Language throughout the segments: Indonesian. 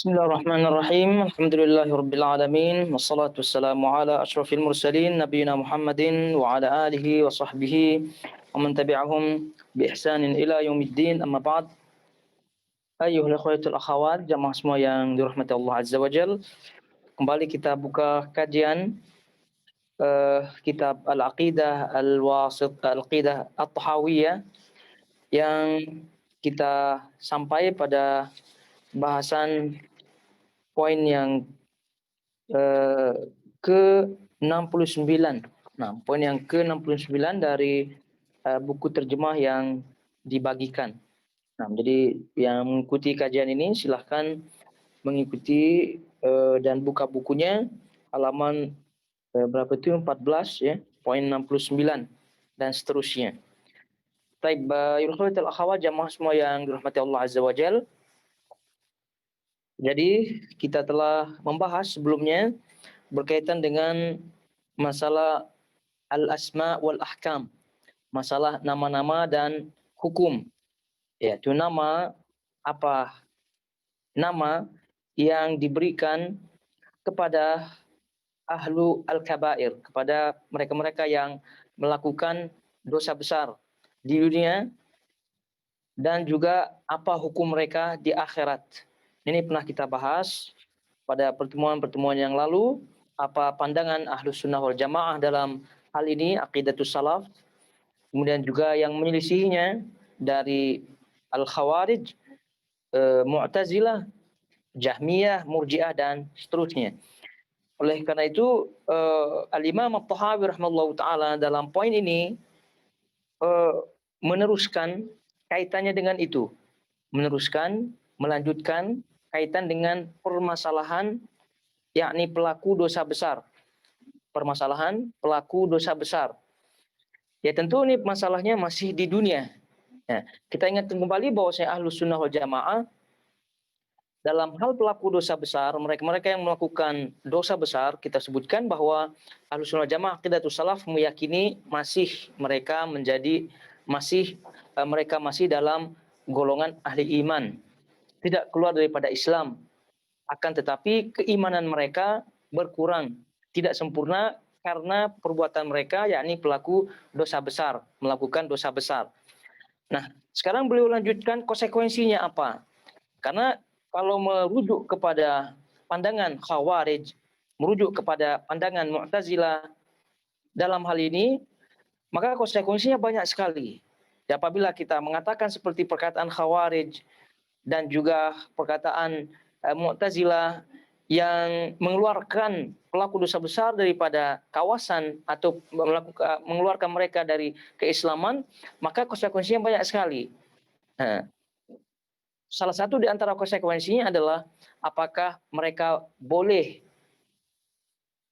Bismillahirrahmanirrahim. Alhamdulillahirabbil alamin. Wassalatu wassalamu ala asyrafil mursalin nabiyina Muhammadin wa ala alihi wa sahbihi wa man tabi'ahum bi ihsanin ila yaumiddin. Amma ba'd. Ayyuhal ikhwatul akhawat, jamaah semua yang dirahmati Allah Azza wa Jal. Kembali kita buka kajian kitab Al-Aqidah Al-Wasit, Al-Aqidah At-Tahawiyah, yang kita sampai pada bahasan poin yang ke-69. Nah, poin yang ke-69 dari buku terjemah yang dibagikan. Nah, jadi yang mengikuti kajian ini silahkan mengikuti dan buka bukunya halaman berapa itu? 14 ya, poin 69 dan seterusnya. Baik, ikhwatul akhwat, jamaah semua yang dirahmati Allah Azza wa Jal. Jadi kita telah membahas sebelumnya berkaitan dengan masalah al-asma wal ahkam, masalah nama-nama dan hukum. Yaitu nama apa? Nama yang diberikan kepada ahlu al-kabair, kepada mereka-mereka yang melakukan dosa besar di dunia, dan juga apa hukum mereka di akhirat. Ini pernah kita bahas pada pertemuan-pertemuan yang lalu, apa pandangan Ahlus Sunnah wal Jamaah dalam hal ini, aqidatus salaf, kemudian juga yang menyelisihinya dari Al-Khawarij, Mu'tazilah, Jahmiyah, Murji'ah, dan seterusnya. Oleh karena itu, Al-Imam At-Tahawi rahimahullahu ta'ala dalam poin ini meneruskan kaitannya dengan itu. Melanjutkan kaitan dengan permasalahan, yakni pelaku dosa besar. Permasalahan pelaku dosa besar. Ya tentu ini masalahnya masih di dunia. Ya, kita ingatkan kembali bahwasanya Ahlus Sunnah wal Jamaah dalam hal pelaku dosa besar, mereka-mereka yang melakukan dosa besar, kita sebutkan bahwa Ahlus Sunnah wal Jamaah aqidatus salaf meyakini mereka masih dalam golongan ahli iman, tidak keluar daripada Islam. Akan tetapi keimanan mereka berkurang, tidak sempurna karena perbuatan mereka, yakni pelaku dosa besar, melakukan dosa besar. Nah, sekarang beliau lanjutkan konsekuensinya apa? Karena kalau merujuk kepada pandangan Khawarij, merujuk kepada pandangan Mu'tazilah dalam hal ini, maka konsekuensinya banyak sekali. Dan apabila kita mengatakan seperti perkataan Khawarij dan juga perkataan Mu'tazilah yang mengeluarkan pelaku dosa besar daripada kawasan atau mengeluarkan mereka dari keislaman, maka konsekuensinya banyak sekali. Nah, salah satu di antara konsekuensinya adalah apakah mereka boleh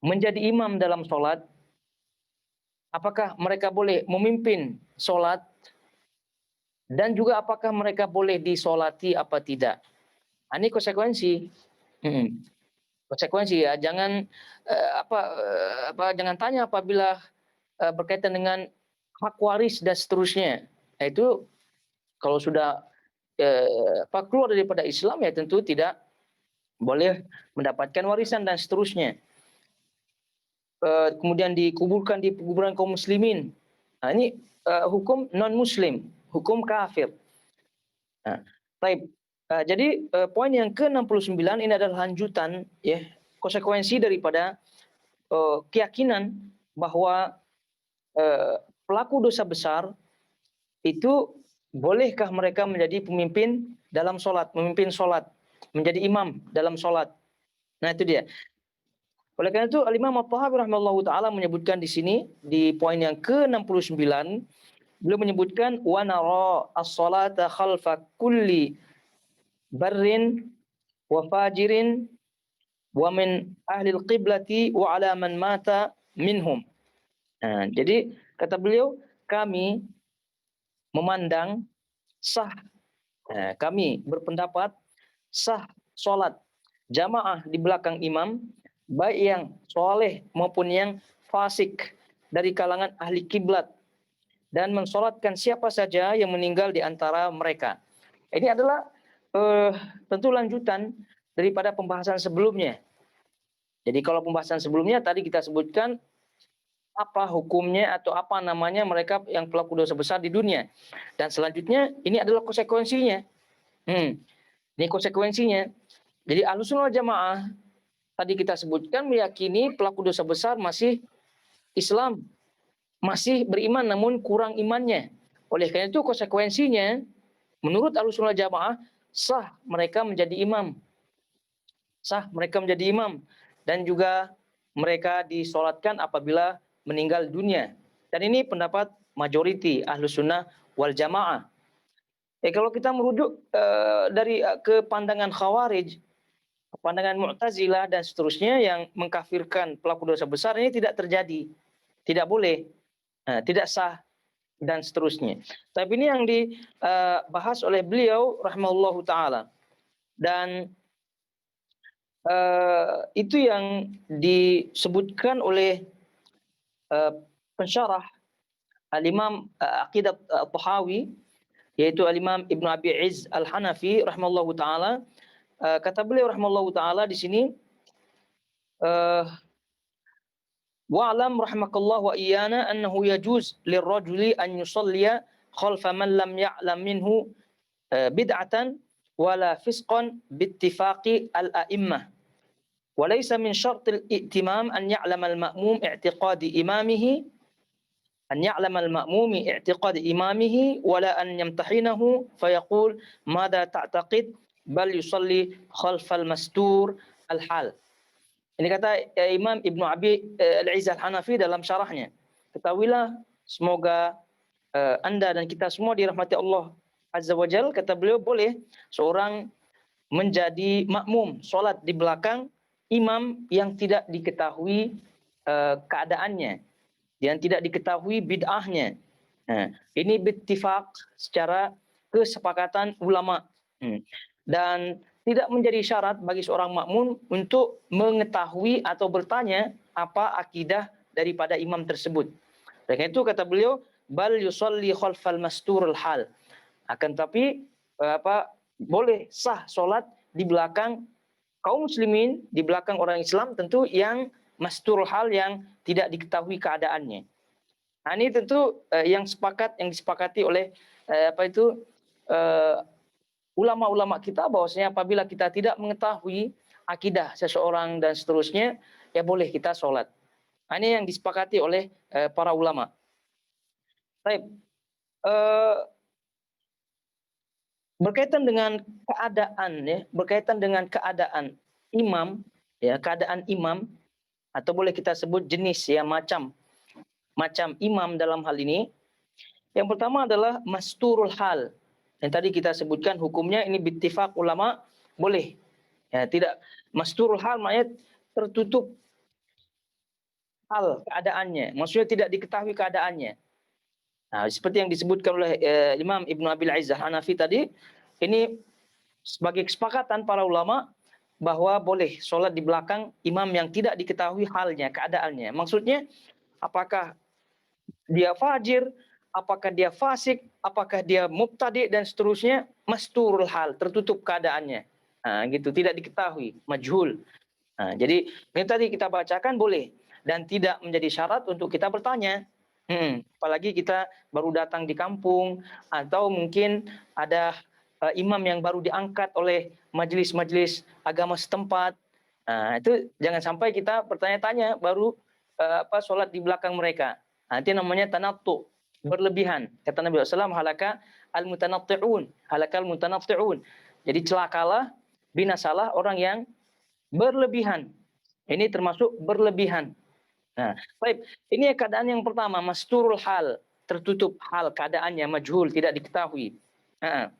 menjadi imam dalam sholat, apakah mereka boleh memimpin sholat, dan juga apakah mereka boleh disolati apa tidak. Ini konsekuensi. Konsekuensi ya, jangan jangan tanya apabila berkaitan dengan hak waris dan seterusnya. Nah, itu kalau sudah keluar daripada Islam ya tentu tidak boleh mendapatkan warisan dan seterusnya. Kemudian dikuburkan di kuburan kaum muslimin. Nah, ini hukum non muslim, hukum kafir. Nah, baik. Jadi poin yang ke-69 ini adalah lanjutan ya, konsekuensi daripada keyakinan bahwa pelaku dosa besar itu bolehkah mereka menjadi pemimpin dalam sholat, memimpin sholat, menjadi imam dalam sholat. Nah, itu dia. Oleh karena itu Al-Imam At-Tahawi rahimahullahu taala menyebutkan di sini di poin yang ke-69, beliau menyebutkan wa nara as-salata khalfa kulli barrin wa fajirin wa min ahli al-qiblati wa ala man mata minhum. Nah, jadi kata beliau, kami memandang sah, kami berpendapat sah sholat jamaah di belakang imam, baik yang soleh maupun yang fasik dari kalangan ahli kiblat, dan mensolatkan siapa saja yang meninggal di antara mereka. Ini adalah tentu lanjutan daripada pembahasan sebelumnya. Jadi kalau pembahasan sebelumnya tadi kita sebutkan apa hukumnya atau apa namanya mereka yang pelaku dosa besar di dunia. Dan selanjutnya ini adalah konsekuensinya. Ini konsekuensinya. Jadi Ahlussunnah wal Jamaah tadi kita sebutkan meyakini pelaku dosa besar masih Islam, masih beriman namun kurang imannya. Oleh karena itu konsekuensinya menurut Ahlussunnah wal Jamaah sah mereka menjadi imam. Sah mereka menjadi imam dan juga mereka disolatkan apabila meninggal dunia. Dan ini pendapat majoriti Ahlussunnah wal Jamaah. Kalau kita merujuk ke pandangan Khawarij, pandangan Mu'tazilah dan seterusnya yang mengkafirkan pelaku dosa besar ini tidak terjadi, tidak boleh, tidak sah dan seterusnya. Tapi ini yang dibahas oleh beliau rahimahullahu taala dan itu yang disebutkan oleh pensyarah Al-Imam Aqidah Tahawi, yaitu Al-Imam Ibnu Abi Izz Al-Hanafi rahimahullahu taala. Kata beliau rahimahullahu taala di sini, wa'lam rahimakallah wa iyana annahu yajuz lirrajuli an yusalliya khalfa man lam ya'lam minhu bid'atan wala fisqan bittifaqi al-a'immah. وليس من شرط الائتمام أن يعلم المأموم اعتقاد إمامه ولا أن يمتحنه فيقول ماذا تعتقد بل يصلي خلف المستور الحال. Ini kata Imam Ibnu Abi Al-Izz Al-Hanafi dalam syarahnya. Ketahuilah, semoga Anda dan kita semua dirahmati Allah Azza wa Jal. Kata beliau, boleh seorang menjadi makmum, sholat di belakang imam yang tidak diketahui keadaannya, yang tidak diketahui bid'ahnya. Ini bittifaq, secara kesepakatan ulama. Dan tidak menjadi syarat bagi seorang makmum untuk mengetahui atau bertanya apa akidah daripada imam tersebut. Oleh itu kata beliau, bal yusalli khalfal masturul hal. Akan tapi boleh sah solat di belakang kaum muslimin, di belakang orang Islam tentu yang masturul hal, yang tidak diketahui keadaannya. Nah, ini tentu yang disepakati oleh ulama-ulama kita, bahwasanya apabila kita tidak mengetahui akidah seseorang dan seterusnya, ya boleh kita sholat. Nah, ini yang disepakati oleh para ulama. Baik. Berkaitan dengan keadaan imam, ya, keadaan imam, atau boleh kita sebut jenis, ya, macam imam dalam hal ini. Yang pertama adalah masturul hal. Yang tadi kita sebutkan hukumnya ini bittifaq ulama boleh. Ya, tidak masturul hal maknanya tertutup hal keadaannya. Maksudnya tidak diketahui keadaannya. Nah, seperti yang disebutkan oleh Imam Ibnu Abi Izz Hanafi tadi, ini sebagai kesepakatan para ulama bahwa boleh sholat di belakang imam yang tidak diketahui halnya, keadaannya. Maksudnya, apakah dia fajir, apakah dia fasik, apakah dia mubtadi dan seterusnya, masturul hal, tertutup keadaannya. Nah, gitu, tidak diketahui, majhul. Nah, jadi ini tadi kita bacakan boleh dan tidak menjadi syarat untuk kita bertanya. Apalagi kita baru datang di kampung atau mungkin ada imam yang baru diangkat oleh majelis-majelis agama setempat. Nah, itu jangan sampai kita bertanya-tanya baru sholat di belakang mereka. Nah, itu namanya tanattu, berlebihan. Kata Nabi SAW, halakal mutanatti'un. Jadi celakalah, binasalah orang yang berlebihan. Ini termasuk berlebihan. Nah, baik. Ini keadaan yang pertama, masturul hal, tertutup hal, keadaannya majhul, tidak diketahui. Nah,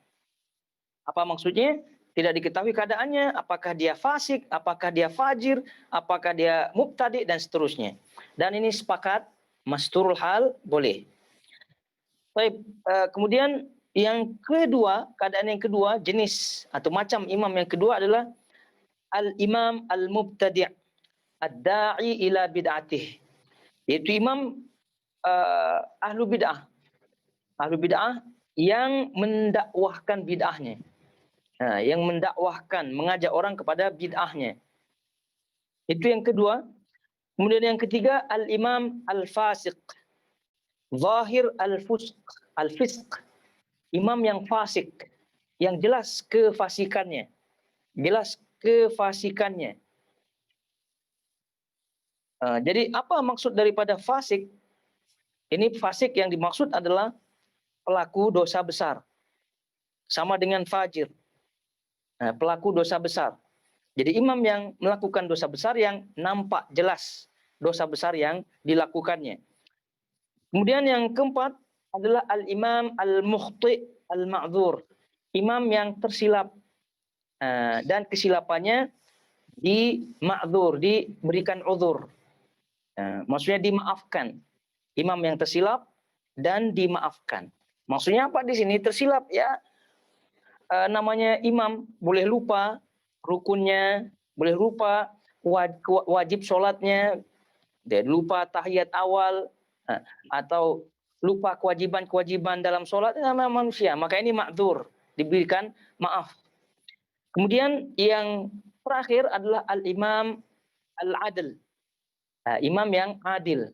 apa maksudnya? Tidak diketahui keadaannya, apakah dia fasik, apakah dia fajir, apakah dia mubtadi dan seterusnya. Dan ini sepakat, masturul hal boleh. Baik, kemudian yang kedua, keadaan yang kedua, jenis atau macam imam yang kedua adalah al-imam al-mubtadi' ad-da'i ila bid'atih, yaitu imam ahlu bid'ah yang mendakwahkan bid'ahnya. yang mendakwahkan, mengajak orang kepada bid'ahnya. Itu yang kedua. Kemudian yang ketiga, al-imam al-fasiq. Zahir al-fisq. Imam yang fasik, yang jelas kefasikannya. Jelas kefasikannya. Jadi apa maksud daripada fasik? Ini fasik yang dimaksud adalah pelaku dosa besar. Sama dengan fajir. Pelaku dosa besar. Jadi imam yang melakukan dosa besar yang nampak jelas dosa besar yang dilakukannya. Kemudian yang keempat adalah al-imam al-mukhti' al-ma'dzur. Imam yang tersilap dan kesilapannya diberikan uzur. Maksudnya dimaafkan. Imam yang tersilap dan dimaafkan. Maksudnya apa di sini? Tersilap ya, namanya imam boleh lupa rukunnya, boleh lupa wajib sholatnya, dia lupa tahiyat awal, atau lupa kewajiban-kewajiban dalam sholat, namanya manusia. Maka ini ma'dzur, diberikan maaf. Kemudian yang terakhir adalah al-imam al-adl. Imam yang adil,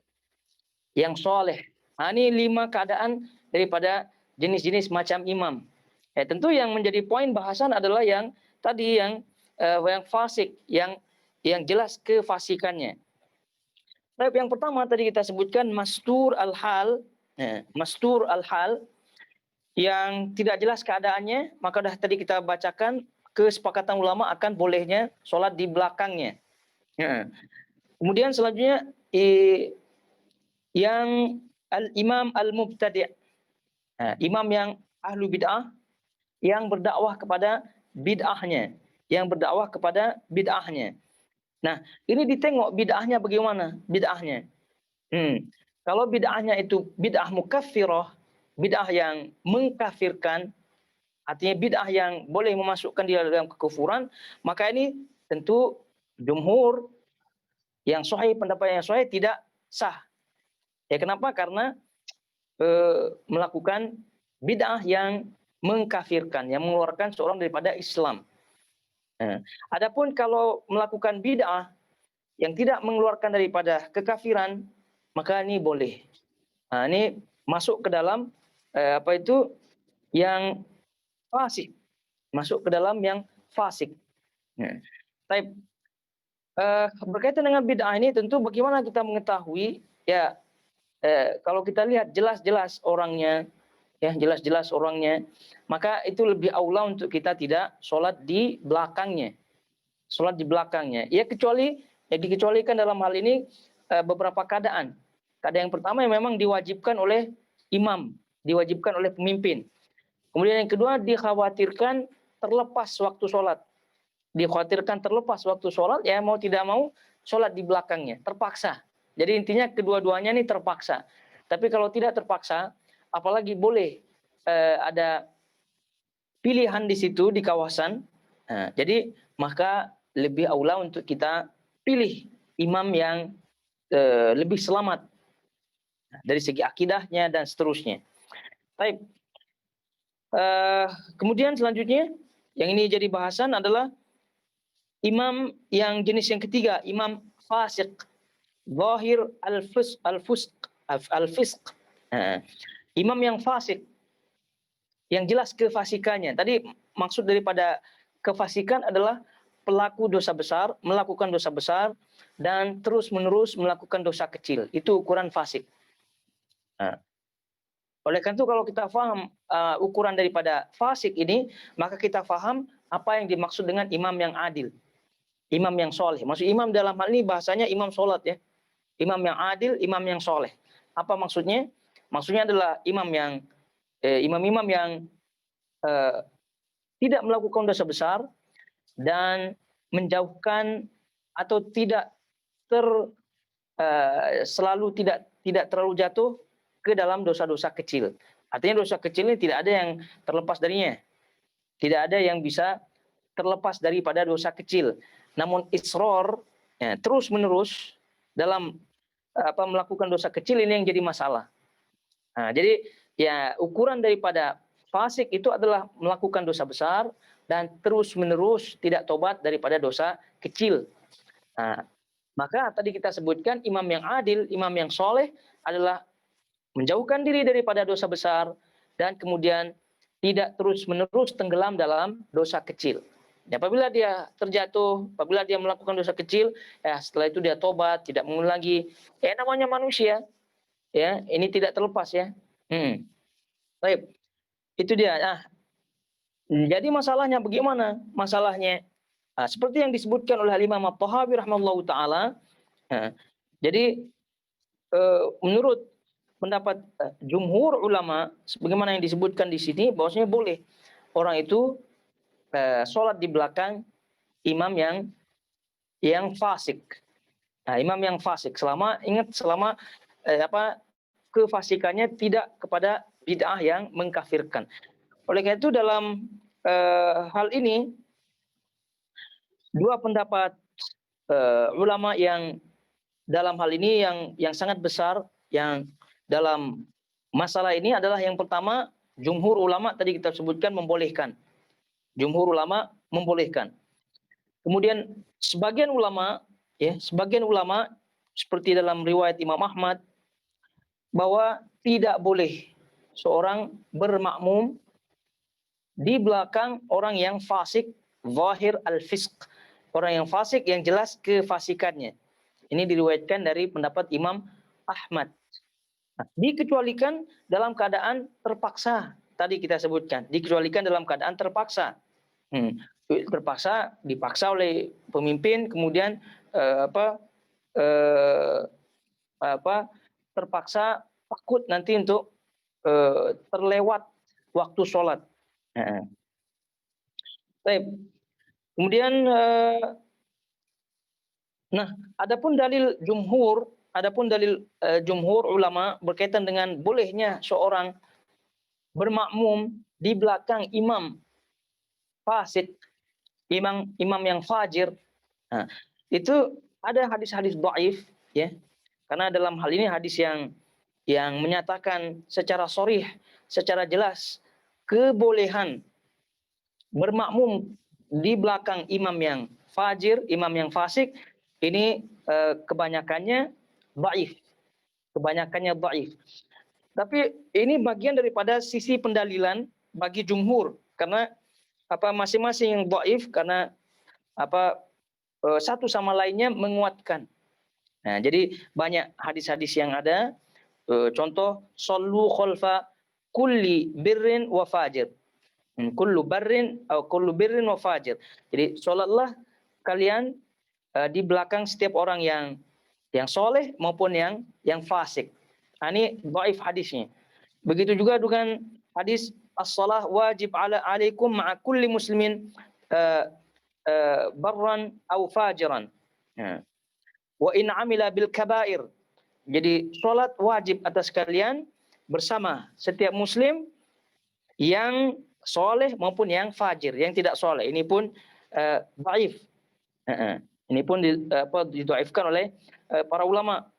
yang soleh. Ini 5 keadaan daripada jenis-jenis macam imam. Tentu yang menjadi poin bahasan adalah yang tadi yang fasik, yang jelas kefasikannya. Baik, yang pertama tadi kita sebutkan mastur al-hal. Mastur al-hal yang tidak jelas keadaannya, maka dah tadi kita bacakan kesepakatan ulama akan bolehnya sholat di belakangnya. Kemudian selanjutnya yang al-imam al-mubtadi'. Imam yang ahlu bid'ah, yang berdakwah kepada bid'ahnya, Nah, ini ditengok bid'ahnya bagaimana bid'ahnya. Kalau bid'ahnya itu bid'ah mukaffirah, bid'ah yang mengkafirkan, artinya bid'ah yang boleh memasukkan dia dalam kekufuran, maka ini tentu jumhur yang sahih, pendapat yang sahih tidak sah. Kenapa? Karena melakukan bid'ah yang mengkafirkan, yang mengeluarkan seorang daripada Islam. Adapun kalau melakukan bid'ah yang tidak mengeluarkan daripada kekafiran, maka ini boleh. Ini masuk ke dalam yang fasik, masuk ke dalam yang fasik. Berkaitan dengan bid'ah ini, tentu bagaimana kita mengetahui? Kalau kita lihat jelas-jelas orangnya, maka itu lebih aula untuk kita tidak sholat di belakangnya. Dikecualikan dalam hal ini beberapa keadaan. Keadaan yang pertama yang memang diwajibkan oleh imam, diwajibkan oleh pemimpin. Kemudian yang kedua, dikhawatirkan terlepas waktu sholat. Ya mau tidak mau sholat di belakangnya, terpaksa. Jadi intinya kedua-duanya ini terpaksa. Tapi kalau tidak terpaksa, apalagi boleh ada pilihan di situ di kawasan. Jadi maka lebih aula untuk kita pilih imam yang lebih selamat dari segi akidahnya dan seterusnya. Baik. Kemudian selanjutnya yang ini jadi bahasan adalah imam yang jenis yang ketiga, imam fasik. Zahir al-fisq. Imam yang fasik, yang jelas kefasikannya. Tadi maksud daripada kefasikan adalah pelaku dosa besar, melakukan dosa besar, dan terus-menerus melakukan dosa kecil. Itu ukuran fasik. Oleh karena itu kalau kita faham ukuran daripada fasik ini, maka kita faham apa yang dimaksud dengan imam yang adil. Imam yang soleh. Maksud imam dalam hal ini bahasanya imam sholat ya. Imam yang adil, imam yang soleh. Apa maksudnya? Maksudnya adalah imam-imam yang tidak melakukan dosa besar dan menjauhkan atau selalu tidak terlalu jatuh ke dalam dosa-dosa kecil. Artinya dosa kecil ini tidak ada yang terlepas darinya. Tidak ada yang bisa terlepas daripada dosa kecil. Namun israr, terus-menerus dalam melakukan dosa kecil ini yang jadi masalah. Jadi ukuran daripada fasik itu adalah melakukan dosa besar, dan terus-menerus tidak tobat daripada dosa kecil. Nah, maka tadi kita sebutkan imam yang adil, imam yang soleh adalah menjauhkan diri daripada dosa besar dan kemudian tidak terus-menerus tenggelam dalam dosa kecil. Ya, apabila dia terjatuh, apabila dia melakukan dosa kecil, ya setelah itu dia tobat, tidak mengulang lagi. Ya namanya manusia, ya ini tidak terlepas ya. Baik, itu dia. Nah, jadi masalahnya bagaimana? Masalahnya seperti yang disebutkan oleh Imam At-Tahawi rahimahullahu taala. Jadi menurut pendapat jumhur ulama, sebagaimana yang disebutkan di sini, bahwasanya boleh orang itu sholat di belakang imam yang fasik. Nah, imam yang fasik selama kefasikannya tidak kepada bid'ah yang mengkafirkan. Oleh karena itu dalam hal ini dua pendapat ulama yang dalam hal ini yang sangat besar yang dalam masalah ini adalah yang pertama, jumhur ulama tadi kita sebutkan membolehkan. Jumhur ulama membolehkan. Kemudian sebagian ulama seperti dalam riwayat Imam Ahmad bahwa tidak boleh seorang bermakmum di belakang orang yang fasik, zahir al-fisq. Orang yang fasik yang jelas kefasikannya. Ini diriwayatkan dari pendapat Imam Ahmad. Nah, dikecualikan dalam keadaan terpaksa. Tadi kita sebutkan, dikecualikan dalam keadaan terpaksa. Dipaksa oleh pemimpin, kemudian terpaksa takut nanti untuk terlewat waktu sholat. Kemudian adapun dalil jumhur ulama berkaitan dengan bolehnya seorang bermakmum di belakang imam fasik, imam yang fajir. Nah, itu ada hadis-hadis dhaif ya. Karena dalam hal ini hadis yang menyatakan secara sharih, secara jelas kebolehan bermakmum di belakang imam yang fajir, imam yang fasik, ini kebanyakannya dhaif. Tapi ini bagian daripada sisi pendalilan bagi jumhur, karena masing-masing yang dhaif karena satu sama lainnya menguatkan. Nah, jadi banyak hadis-hadis yang ada. Contoh, sallu khalfa kulli birrin wa fajir. Kullu birrin wa fajir. Jadi salatlah kalian di belakang setiap orang yang soleh maupun yang fasik. Nah, ini dhaif hadisnya. Begitu juga dengan hadis as-salah wajib alaikum ma'a kulli muslimin barran aw fajiran. Wa in amila bil kabair. Jadi salat wajib atas kalian bersama setiap muslim yang soleh maupun yang fajir, yang tidak soleh. Ini pun dhaif. Ini pun didhaifkan oleh para ulama.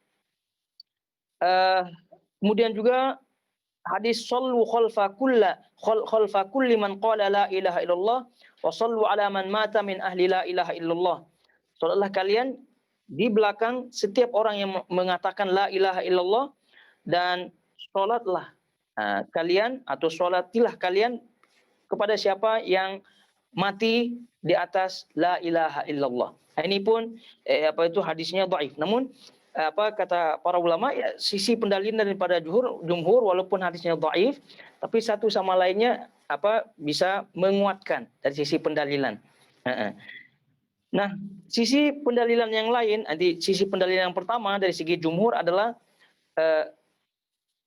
Kemudian juga hadis sallu khalfa kulli man qala la ilaha illallah wa sallu ala man mata min ahli la ilaha illallah. Salatlah kalian di belakang setiap orang yang mengatakan la ilaha illallah dan salatlah kalian atau salatilah kalian kepada siapa yang mati di atas la ilaha illallah. Nah, ini pun hadisnya dhaif. Namun kata para ulama, ya, sisi pendalilan daripada jumhur walaupun hadisnya dhaif, tapi satu sama lainnya bisa menguatkan dari sisi pendalilan. Nah, sisi pendalilan yang lain, sisi pendalilan yang pertama dari segi jumhur adalah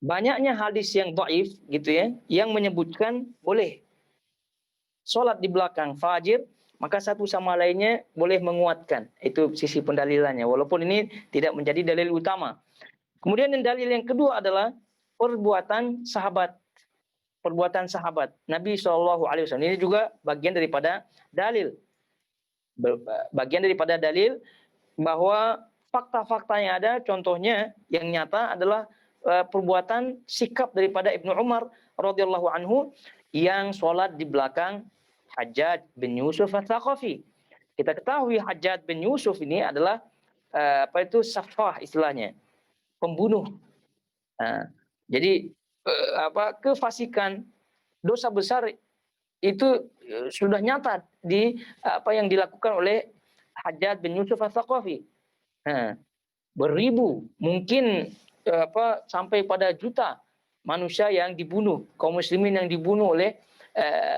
banyaknya hadis yang dhaif gitu ya, yang menyebutkan boleh sholat di belakang fajir, maka satu sama lainnya boleh menguatkan. Itu sisi pendalilannya, walaupun ini tidak menjadi dalil utama. Kemudian dalil yang kedua adalah perbuatan sahabat Nabi SAW. Ini juga bagian daripada dalil. Bahwa fakta-fakta yang ada, contohnya yang nyata adalah perbuatan sikap daripada Ibnu Umar radhiyallahu anhu yang sholat di belakang Hajjaj bin Yusuf Ats-Tsaqafi. Kita ketahui Hajjaj bin Yusuf ini adalah Saffah istilahnya, pembunuh. Jadi kefasikan, dosa besar itu sudah nyata di apa yang dilakukan oleh Hajjaj bin Yusuf Ats-Tsaqafi. Beribu, mungkin sampai pada juta manusia yang dibunuh, kaum muslimin yang dibunuh oleh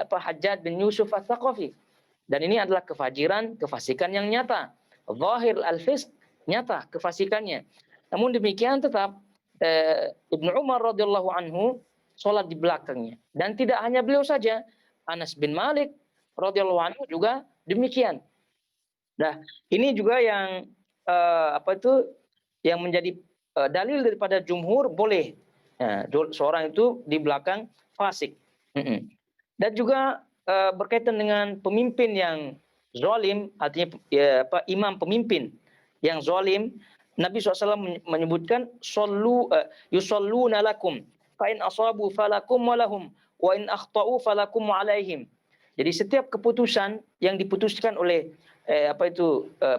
Hajjaj bin Yusuf Ats-Tsaqafi. Dan ini adalah kefajiran, kefasikan yang nyata. Zahir al-fisq, nyata kefasikannya. Namun demikian tetap Ibnu Umar radhiyallahu anhu sholat di belakangnya. Dan tidak hanya beliau saja, Anas bin Malik radhiyallahu anhu juga demikian. Nah, ini juga yang yang menjadi dalil daripada jumhur boleh seorang itu di belakang fasik. Dan juga berkaitan dengan pemimpin yang zalim, artinya imam pemimpin yang zalim, Nabi SAW menyebutkan yusalluna lakum fa in asabu falakum wa lahum wa in akhtau falakum wa alaihim. Jadi setiap keputusan yang diputuskan oleh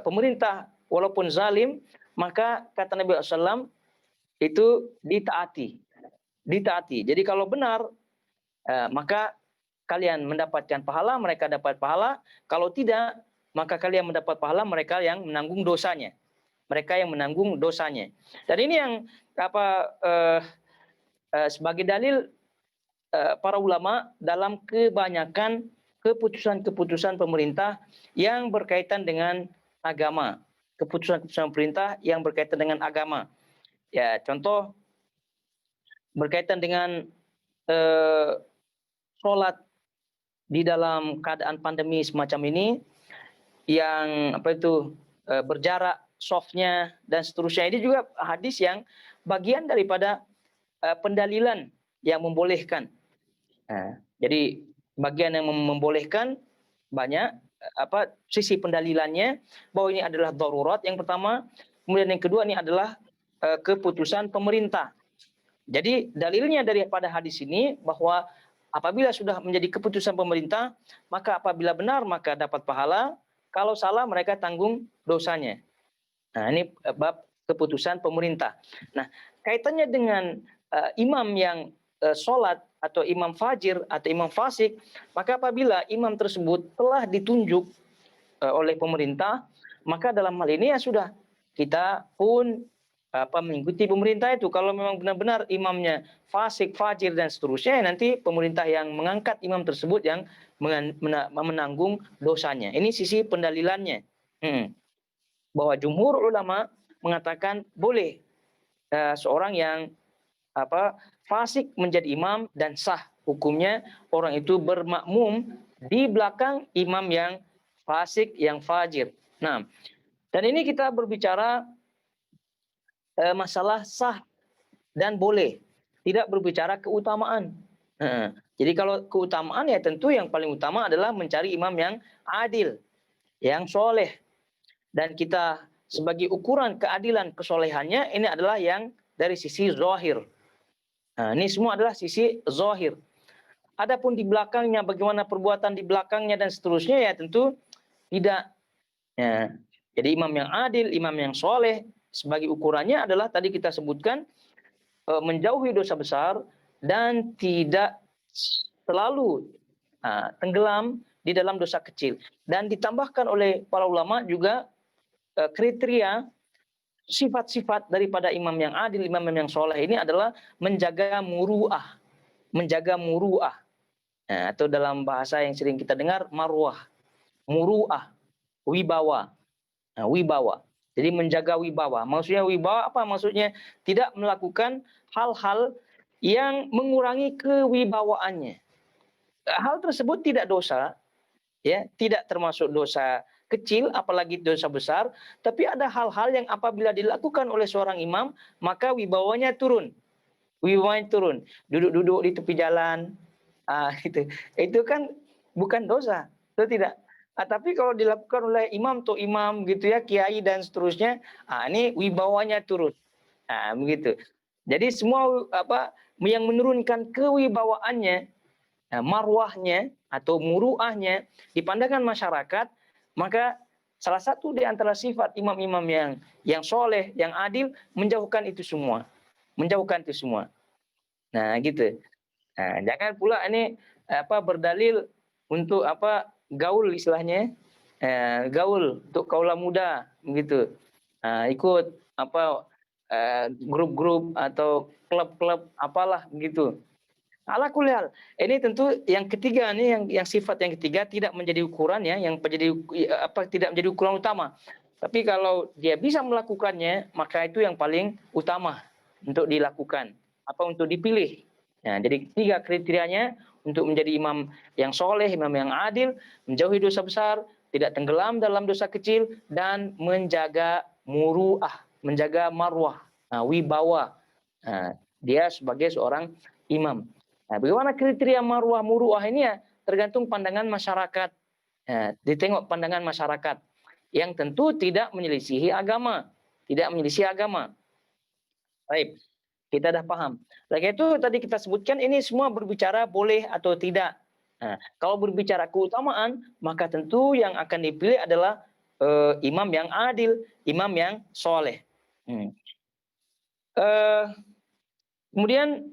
pemerintah walaupun zalim, maka kata Nabi SAW itu ditaati. Jadi kalau benar maka kalian mendapatkan pahala, mereka dapat pahala. Kalau tidak, maka kalian mendapat pahala, mereka yang menanggung dosanya. Dan ini yang sebagai dalil para ulama dalam kebanyakan keputusan-keputusan pemerintah yang berkaitan dengan agama. Keputusan-keputusan pemerintah yang berkaitan dengan agama. Ya, contoh berkaitan dengan sholat di dalam keadaan pandemi semacam ini, yang berjarak softnya dan seterusnya. Ini juga hadis yang bagian daripada pendalilan yang membolehkan. Jadi bagian yang membolehkan banyak sisi pendalilannya bahwa ini adalah darurat yang pertama, kemudian yang kedua ini adalah keputusan pemerintah. Jadi dalilnya daripada hadis ini bahwa apabila sudah menjadi keputusan pemerintah, maka apabila benar maka dapat pahala, kalau salah mereka tanggung dosanya. Nah, ini bab keputusan pemerintah. Nah, kaitannya dengan imam yang sholat atau imam fajir atau imam fasik, maka apabila imam tersebut telah ditunjuk oleh pemerintah, maka dalam hal ini ya sudah, kita pun mengikuti pemerintah itu. Kalau memang benar-benar imamnya fasik, fajir dan seterusnya, nanti pemerintah yang mengangkat imam tersebut yang menanggung dosanya. Ini sisi pendalilannya. Bahwa jumhur ulama mengatakan boleh seorang yang fasik menjadi imam dan sah hukumnya orang itu bermakmum di belakang imam yang fasik, yang fajir. Nah, dan ini kita berbicara masalah sah dan boleh, tidak berbicara keutamaan. Jadi kalau keutamaan ya tentu yang paling utama adalah mencari imam yang adil, yang soleh. Dan kita sebagai ukuran keadilan kesolehannya ini adalah yang dari sisi zahir. Nah, ini semua adalah sisi zahir. Adapun di belakangnya, bagaimana perbuatan di belakangnya dan seterusnya ya tentu tidak. Ya. Jadi imam yang adil, imam yang soleh, sebagai ukurannya adalah tadi kita sebutkan menjauhi dosa besar dan tidak selalu tenggelam di dalam dosa kecil. Dan ditambahkan oleh para ulama juga kriteria sifat-sifat daripada imam yang adil, imam yang soleh ini adalah menjaga muru'ah. Atau dalam bahasa yang sering kita dengar, marwah. Muru'ah, wibawa. Wibawa. Jadi menjaga wibawa. Maksudnya wibawa apa? Maksudnya tidak melakukan hal-hal yang mengurangi kewibawaannya. Hal tersebut tidak dosa, ya, tidak termasuk dosa kecil, apalagi dosa besar. Tapi ada hal-hal yang apabila dilakukan oleh seorang imam, maka wibawanya turun. Duduk-duduk di tepi jalan, gitu. Itu kan bukan dosa, itu tidak. Tapi kalau dilakukan oleh imam atau imam gitu ya, kiai dan seterusnya, ini wibawanya turun. Begitu. Jadi semua yang menurunkan kewibawaannya marwahnya atau muruahnya di pandangan masyarakat, maka salah satu di antara sifat imam-imam yang soleh, yang adil, menjauhkan itu semua. Menjauhkan itu semua. Nah, gitu. Nah, jangan pula ini berdalil untuk gaul istilahnya, gaul untuk kaula muda begitu. Ikut grup-grup atau klub-klub apalah begitu. Ala kulihal. Ini tentu yang ketiga nih yang sifat yang ketiga tidak menjadi ukuran ya, yang tidak menjadi ukuran utama. Tapi kalau dia bisa melakukannya, maka itu yang paling utama untuk dilakukan, untuk dipilih. Nah, jadi tiga kriterianya untuk menjadi imam yang soleh, imam yang adil, menjauhi dosa besar, tidak tenggelam dalam dosa kecil, dan menjaga muruah, menjaga marwah, wibawa. Dia sebagai seorang imam. Nah, bagaimana kriteria marwah muruah ini ya tergantung pandangan masyarakat. Ditengok pandangan masyarakat yang tentu tidak menyelisihi agama, tidak menyelisihi agama. Baik, kita dah paham. Lagi itu tadi kita sebutkan ini semua berbicara boleh atau tidak. Nah, kalau berbicara keutamaan, maka tentu yang akan dipilih adalah imam yang adil, imam yang soleh. Kemudian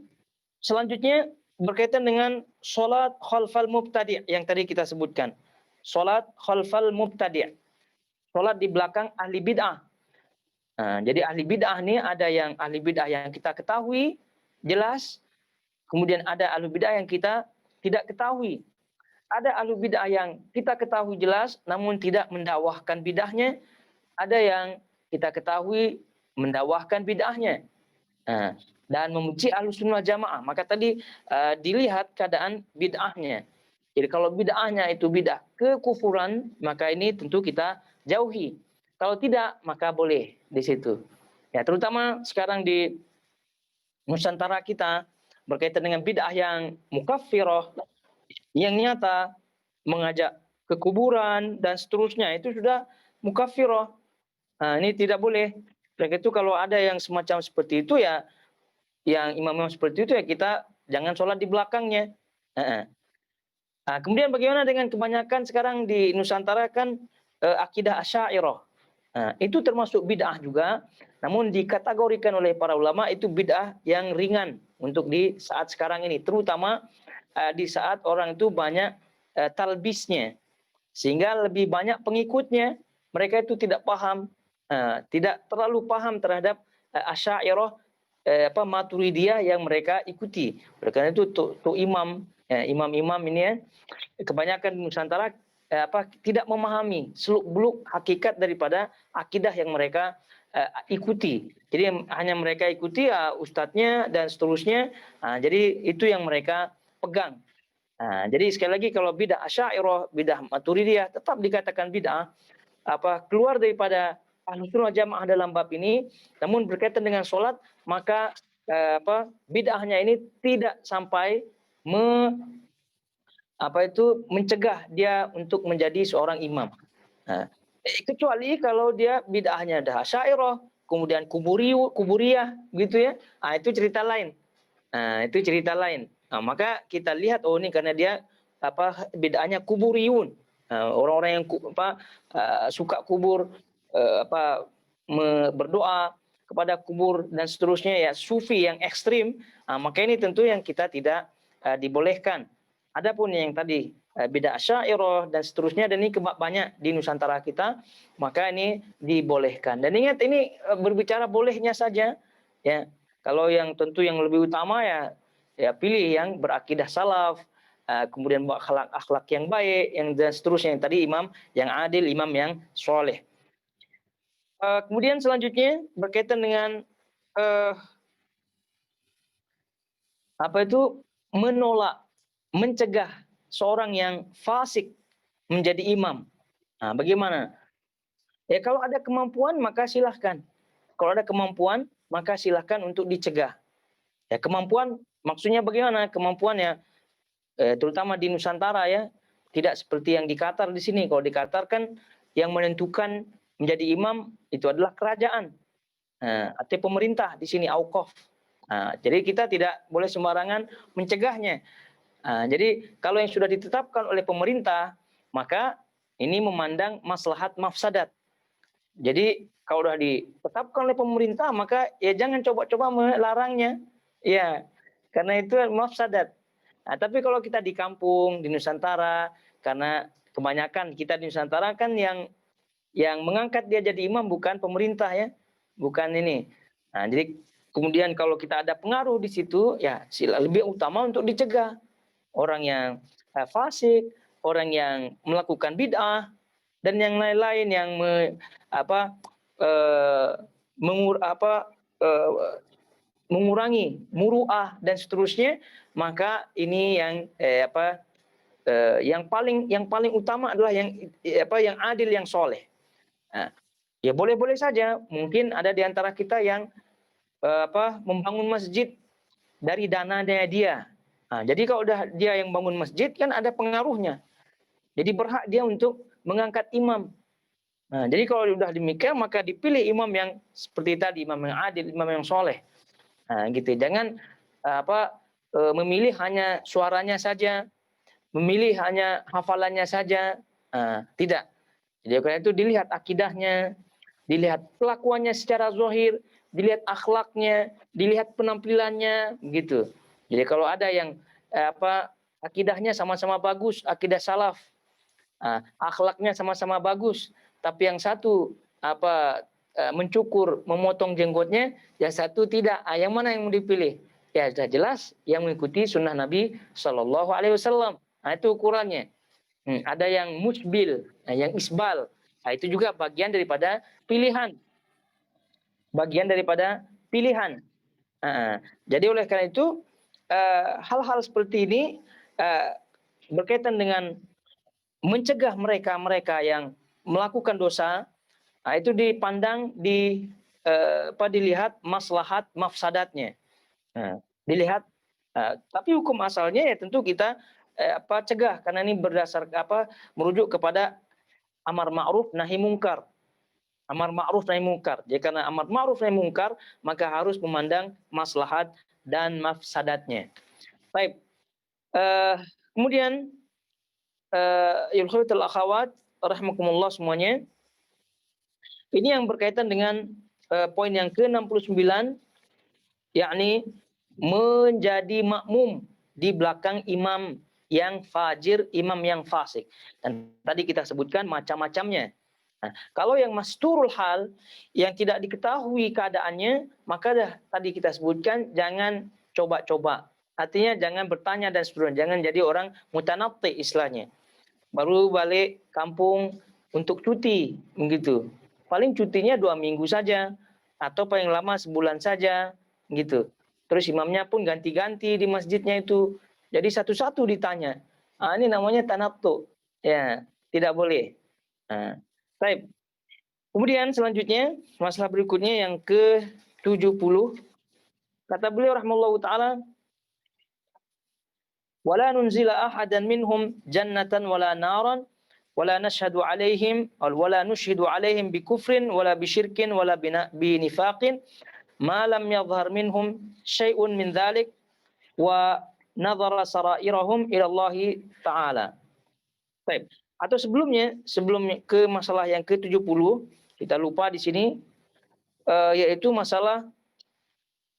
selanjutnya berkaitan dengan sholat khalfal mubtadi' yang tadi kita sebutkan. Sholat khalfal mubtadi'. Sholat di belakang ahli bid'ah. Nah, jadi ahli bid'ah ini ada yang ahli bid'ah yang kita ketahui jelas, kemudian ada ahli bid'ah yang kita tidak ketahui. Ada ahli bid'ah yang kita ketahui jelas namun tidak mendakwahkan bid'ahnya, ada yang kita ketahui mendakwahkan bid'ahnya. Nah, dan memuji Ahlus Sunnah Jamaah, maka tadi dilihat keadaan bid'ahnya. Jadi kalau bid'ahnya itu bid'ah kekufuran, maka ini tentu kita jauhi. Kalau tidak, maka boleh di situ. Ya, terutama sekarang di Nusantara kita berkaitan dengan bid'ah yang mukaffirah, yang nyata mengajak ke kuburan dan seterusnya, itu sudah mukaffirah. Nah, ini tidak boleh. Mereka itu kalau ada yang semacam seperti itu ya, yang imam-imam seperti itu ya kita jangan sholat di belakangnya. Nah, kemudian bagaimana dengan kebanyakan sekarang di Nusantara kan akidah Asy'ariyah. Nah, itu termasuk bid'ah juga, namun dikategorikan oleh para ulama itu bid'ah yang ringan untuk di saat sekarang ini, terutama di saat orang itu banyak talbisnya, sehingga lebih banyak pengikutnya, mereka itu tidak paham, tidak terlalu paham terhadap Asy'ariyah, Maturidiyah yang mereka ikuti. Oleh karena itu imam-imam ini ya, kebanyakan di Nusantara tidak memahami seluk-beluk hakikat daripada akidah yang mereka ikuti. Jadi hanya mereka ikuti ustadznya dan seterusnya. Jadi itu yang mereka pegang. Jadi sekali lagi kalau bid'ah Asy'ariyah, bid'ah Maturidiyah tetap dikatakan bid'ah, keluar daripada Ahlus Sunnah Jamaah dalam bab ini, namun berkaitan dengan sholat, maka bid'ahnya ini tidak sampai mencegah dia untuk menjadi seorang imam. Kecuali kalau dia bid'ahnya dah Asy'ariyah, kemudian kuburiyah gitu ya, itu cerita lain. Itu cerita lain. Maka kita lihat ini karena dia bid'ahnya kuburiyun. Orang-orang yang suka kubur, berdoa kepada kubur dan seterusnya ya, sufi yang ekstrim, maka ini tentu yang kita tidak dibolehkan. Adapun yang tadi bid'ah Asy'ariyah dan seterusnya, dan ini banyak di Nusantara kita, maka ini dibolehkan. Dan ingat ini berbicara bolehnya saja ya. Kalau yang tentu yang lebih utama ya pilih yang berakidah salaf, kemudian akhlak yang baik, yang dan seterusnya, yang tadi imam yang adil, imam yang soleh. Kemudian selanjutnya berkaitan dengan menolak, mencegah seorang yang fasik menjadi imam. Bagaimana? Ya kalau ada kemampuan maka silahkan. Kalau ada kemampuan maka silahkan untuk dicegah. Ya, kemampuan maksudnya bagaimana? Kemampuannya terutama di Nusantara ya, tidak seperti yang di Qatar di sini. Kalau di Qatar kan yang menentukan menjadi imam itu adalah kerajaan atau pemerintah, di sini auqaf. Jadi kita tidak boleh sembarangan mencegahnya. Jadi kalau yang sudah ditetapkan oleh pemerintah, maka ini memandang maslahat mafsadat. Jadi kalau sudah ditetapkan oleh pemerintah, maka ya jangan coba-coba melarangnya. Ya, karena itu mafsadat. Tapi kalau kita di kampung, di Nusantara, karena kebanyakan kita di Nusantara kan yang mengangkat dia jadi imam bukan pemerintah ya, bukan ini. Jadi kemudian kalau kita ada pengaruh di situ, ya lebih utama untuk dicegah orang yang fasik, orang yang melakukan bid'ah dan yang lain-lain yang mengurangi muru'ah dan seterusnya, maka ini yang paling utama adalah yang adil, yang soleh. Ya boleh-boleh saja, mungkin ada di antara kita yang membangun masjid dari dananya dia. Jadi kalau udah dia yang bangun masjid kan ada pengaruhnya. Jadi berhak dia untuk mengangkat imam. Jadi kalau sudah demikian maka dipilih imam yang seperti tadi, imam yang adil, imam yang soleh. Gitu. Jangan memilih hanya suaranya saja, memilih hanya hafalannya saja. Tidak. Jadi karena itu dilihat akidahnya, dilihat kelakuannya secara zahir, dilihat akhlaknya, dilihat penampilannya, gitu. Jadi kalau ada yang akidahnya sama-sama bagus, akidah salaf, akhlaknya sama-sama bagus, tapi yang satu mencukur, memotong jenggotnya, yang satu tidak. Yang mana yang mau dipilih? Ya sudah jelas yang mengikuti sunnah Nabi Shallallahu Alaihi Wasallam. Itu ukurannya. Ada yang musbil, yang isbal. Itu juga bagian daripada pilihan. Jadi oleh karena itu hal-hal seperti ini berkaitan dengan mencegah mereka yang melakukan dosa, itu dipandang dilihat maslahat mafsadatnya. Dilihat, tapi hukum asalnya ya tentu kita cegah, karena ini merujuk kepada amar ma'ruf nahi mungkar. Amar ma'ruf nahi mungkar. Jadi karena amar ma'ruf nahi mungkar, maka harus memandang maslahat dan mafsadatnya. Baik. Kemudian Yulkhawatul akhawat rahimakumullah semuanya. Ini yang berkaitan dengan poin yang ke-69, yakni menjadi makmum di belakang imam yang fajir, imam yang fasik. Dan tadi kita sebutkan macam-macamnya. Kalau yang masturul hal, yang tidak diketahui keadaannya, maka tadi kita sebutkan jangan coba-coba. Artinya jangan bertanya dan seterusnya. Jangan jadi orang mutanatti istilahnya. Baru balik kampung untuk cuti, begitu. Paling cutinya 2 minggu saja, atau paling lama sebulan saja, gitu. Terus imamnya pun ganti-ganti di masjidnya itu. Jadi satu-satu ditanya. Ini namanya tanattu. Ya, tidak boleh. Baik. Kemudian selanjutnya, masalah berikutnya yang ke-70. Kata beliau rahimahullahu taala, wala nunzila ahadan minhum jannatan wala naran wala nashhadu alaihim wala nushhidu alaihim bikufrin wala bisyirkin wala binifaqin ma lam yadhhar minhum syai'un min dzalik wa nadhara sarairahum ila Allah taala. Baik. Atau sebelum ke masalah yang ke-70, kita lupa di sini yaitu masalah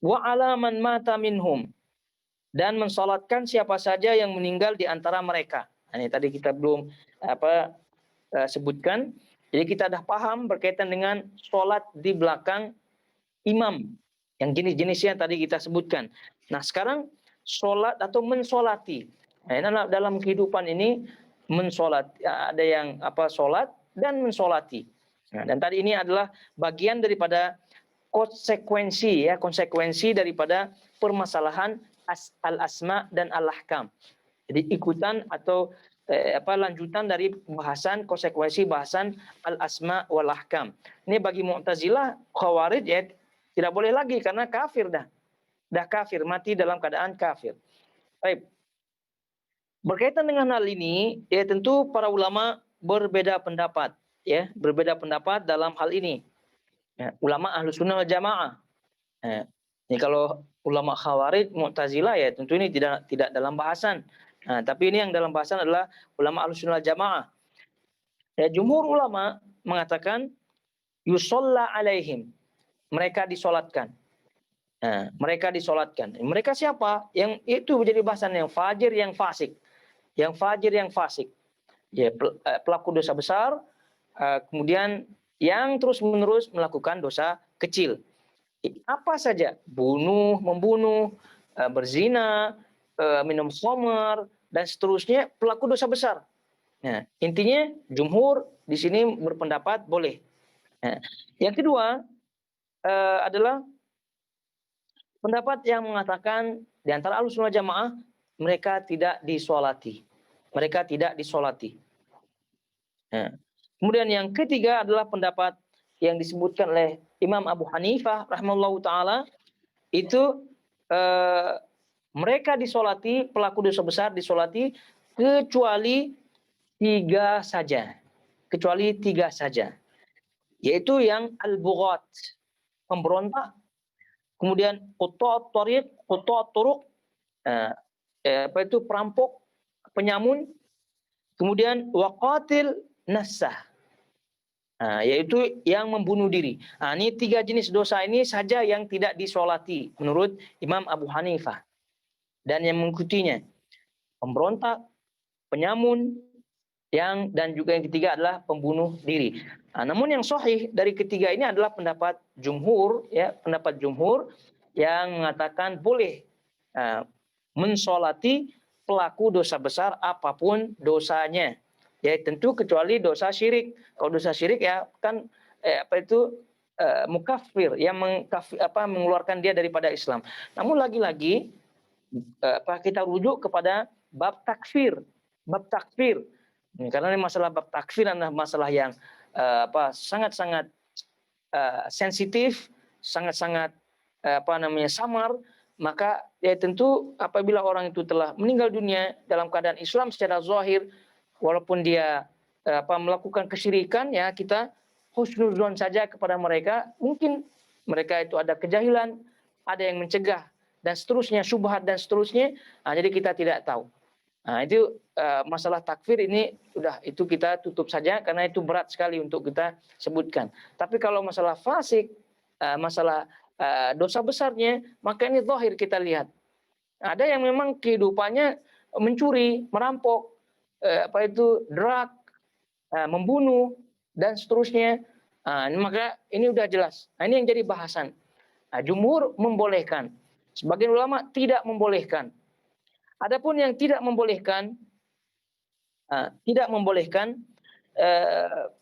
wa ala man mata minhum, dan mensalatkan siapa saja yang meninggal di antara mereka. Ini tadi kita belum sebutkan. Jadi kita dah paham berkaitan dengan sholat di belakang imam. Yang jenis-jenisnya tadi kita sebutkan. Nah sekarang sholat atau mensolati. Dalam kehidupan ini mensolat. Ada yang sholat dan mensolati. Dan tadi ini adalah bagian daripada konsekuensi daripada permasalahan al-asma dan al-ahkam. Jadi ikutan atau lanjutan dari konsekuensi bahasan al-asma wal ahkam. Ini bagi Mu'tazilah, Khawarij ya tidak boleh lagi karena kafir dah. Dah kafir, mati dalam keadaan kafir. Baik. Berkaitan dengan hal ini, ya tentu para ulama berbeda pendapat dalam hal ini. Ya, ulama Ahlus Sunnah wal Jamaah. Ini kalau ulama Khawarij, Mu'tazilah ya tentu ini tidak dalam bahasan. Nah, tapi ini yang dalam bahasan adalah ulama Ahlussunnah wal Jamaah. Ya, jumhur ulama mengatakan yusalla alaihim, mereka disolatkan. Nah, mereka disolatkan. Mereka siapa? Yang itu menjadi bahasan yang fajir, yang fasik. Yang fajir, yang fasik. Ya, pelaku dosa besar, kemudian yang terus-menerus melakukan dosa kecil. Apa saja, membunuh, berzina, minum khamar, dan seterusnya, pelaku dosa besar. Nah, intinya jumhur di sini berpendapat boleh. Nah, yang kedua adalah pendapat yang mengatakan di antara Ahlussunnah Jamaah mereka tidak disolati. Mereka tidak disolati. Nah, kemudian yang ketiga adalah pendapat yang disebutkan oleh Imam Abu Hanifah rahimahullahu taala, itu mereka disolati, pelaku dosa besar disolati kecuali tiga saja. Kecuali tiga saja. Yaitu yang al-bughat, pemberontak, kemudian quta'ut thariq, quta'ut turuq, perampok, penyamun, kemudian waqatil nafsah, yaitu yang membunuh diri. Nah, ini tiga jenis dosa ini saja yang tidak disolati menurut Imam Abu Hanifah dan yang mengikutinya, pemberontak, penyamun, dan juga yang ketiga adalah pembunuh diri. Nah, namun yang sahih dari ketiga ini adalah pendapat jumhur, ya, pendapat jumhur yang mengatakan boleh mensolati pelaku dosa besar apapun dosanya. Ya, tentu kecuali dosa syirik. Kalau dosa syirik ya kan mukafir, yang mengeluarkan dia daripada Islam. Namun lagi-lagi kita rujuk kepada bab takfir. Bab takfir. Karena ini masalah bab takfir adalah masalah yang sangat-sangat sensitif, sangat-sangat samar, maka ya tentu apabila orang itu telah meninggal dunia dalam keadaan Islam secara zahir, walaupun dia melakukan kesyirikan, ya kita husnuzon saja kepada mereka. Mungkin mereka itu ada kejahilan, ada yang mencegah dan seterusnya, syubhat dan seterusnya. Nah, jadi kita tidak tahu. Nah, itu masalah takfir ini itu kita tutup saja karena itu berat sekali untuk kita sebutkan. Tapi kalau masalah fasik, masalah dosa besarnya, maka ini zahir kita lihat. Ada yang memang kehidupannya mencuri, merampok, drug, membunuh dan seterusnya. Maka ini udah jelas. Nah, ini yang jadi bahasan. Jumhur membolehkan, sebagian ulama tidak membolehkan. Adapun yang tidak membolehkan,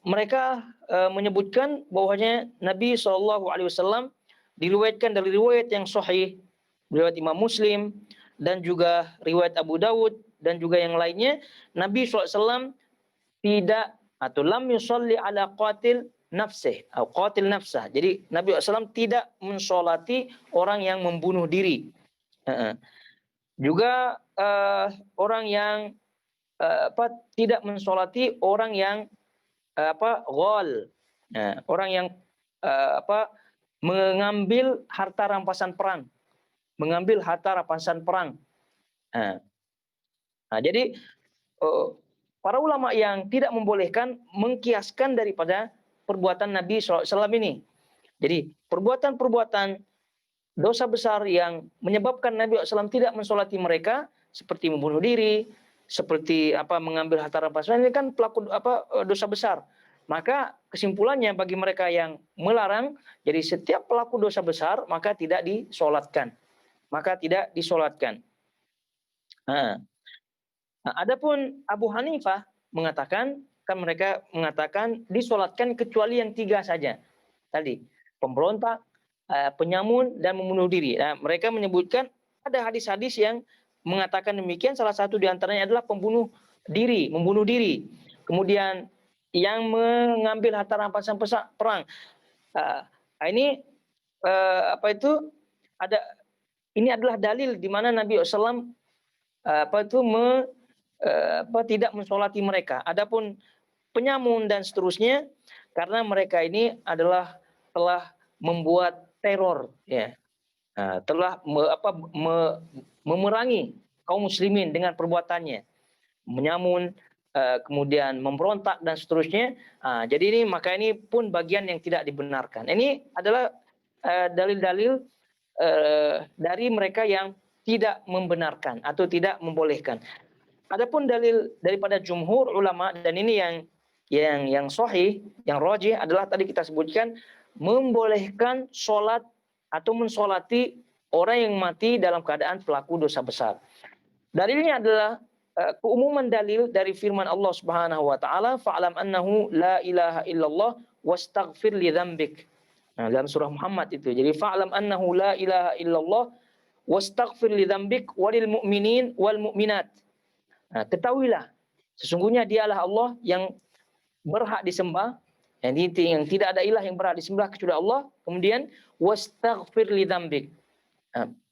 mereka menyebutkan bahwasanya Nabi SAW diriwayatkan dari riwayat yang sahih, riwayat Imam Muslim dan juga riwayat Abu Dawud dan juga yang lainnya, Nabi SAW tidak atau lam yusalli ala qatil nafsih atau qatil nafsah. Jadi Nabi SAW tidak mensolati orang yang membunuh diri. Juga orang yang tidak mensolati orang yang ghal, orang yang mengambil harta rampasan perang, jadi para ulama yang tidak membolehkan mengkiaskan daripada perbuatan Nabi SAW ini. Jadi perbuatan-perbuatan dosa besar yang menyebabkan Nabi SAW tidak mensolati mereka, seperti membunuh diri, seperti mengambil harta rampasan, ini kan pelaku dosa besar. Maka kesimpulannya bagi mereka yang melarang, jadi setiap pelaku dosa besar maka tidak disolatkan. Adapun Abu Hanifah mereka mengatakan disolatkan kecuali yang tiga saja. Tadi, pemberontak, penyamun, dan membunuh diri. Nah, mereka menyebutkan ada hadis-hadis yang mengatakan demikian. Salah satu di antaranya adalah membunuh diri. Kemudian yang mengambil harta rampasan perang. Ini ini adalah dalil di mana Nabi SAW tidak mensolati mereka. Adapun penyamun dan seterusnya, karena mereka ini telah membuat teror, ya, telah memerangi kaum muslimin dengan perbuatannya, menyamun, kemudian memberontak dan seterusnya. Jadi ini pun bagian yang tidak dibenarkan. Ini adalah dalil-dalil dari mereka yang tidak membenarkan atau tidak membolehkan. Adapun dalil daripada jumhur ulama, dan ini yang sahih, yang rajih adalah tadi kita sebutkan membolehkan sholat atau mensolati orang yang mati dalam keadaan pelaku dosa besar. Dalilnya adalah keumuman dalil dari firman Allah Subhanahu wa taala, fa'lam annahu la ilaha illallah wastaghfir li dzambik. Nah, dalam surah Muhammad itu. Jadi fa'lam annahu la ilaha illallah wastaghfir li dzambik walil mu'minin wal mu'minat. Nah, ketahuilah sesungguhnya dialah Allah yang berhak disembah, yang tidak ada ilah yang berhak disembah kecuali Allah. Kemudian wastaghfir li dzambik.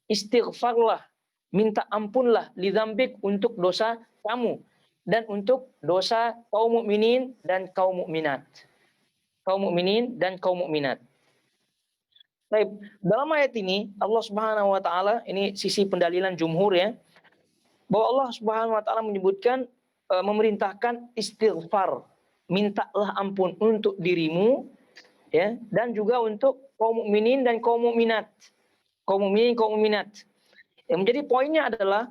Istighfarlah, minta ampunlah li dzambik untuk dosa kamu dan untuk dosa kaum mukminin dan kaum mukminat. Kaum mukminin dan kaum mukminat. Baik, dalam ayat ini Allah Subhanahu wa taala, ini sisi pendalilan jumhur ya, bahwa Allah Subhanahu wa taala menyebutkan memerintahkan istighfar, mintalah ampun untuk dirimu ya, dan juga untuk kaum mukminin dan kaum mukminat. Kaum mukminin, kaum mukminat. Yang menjadi poinnya adalah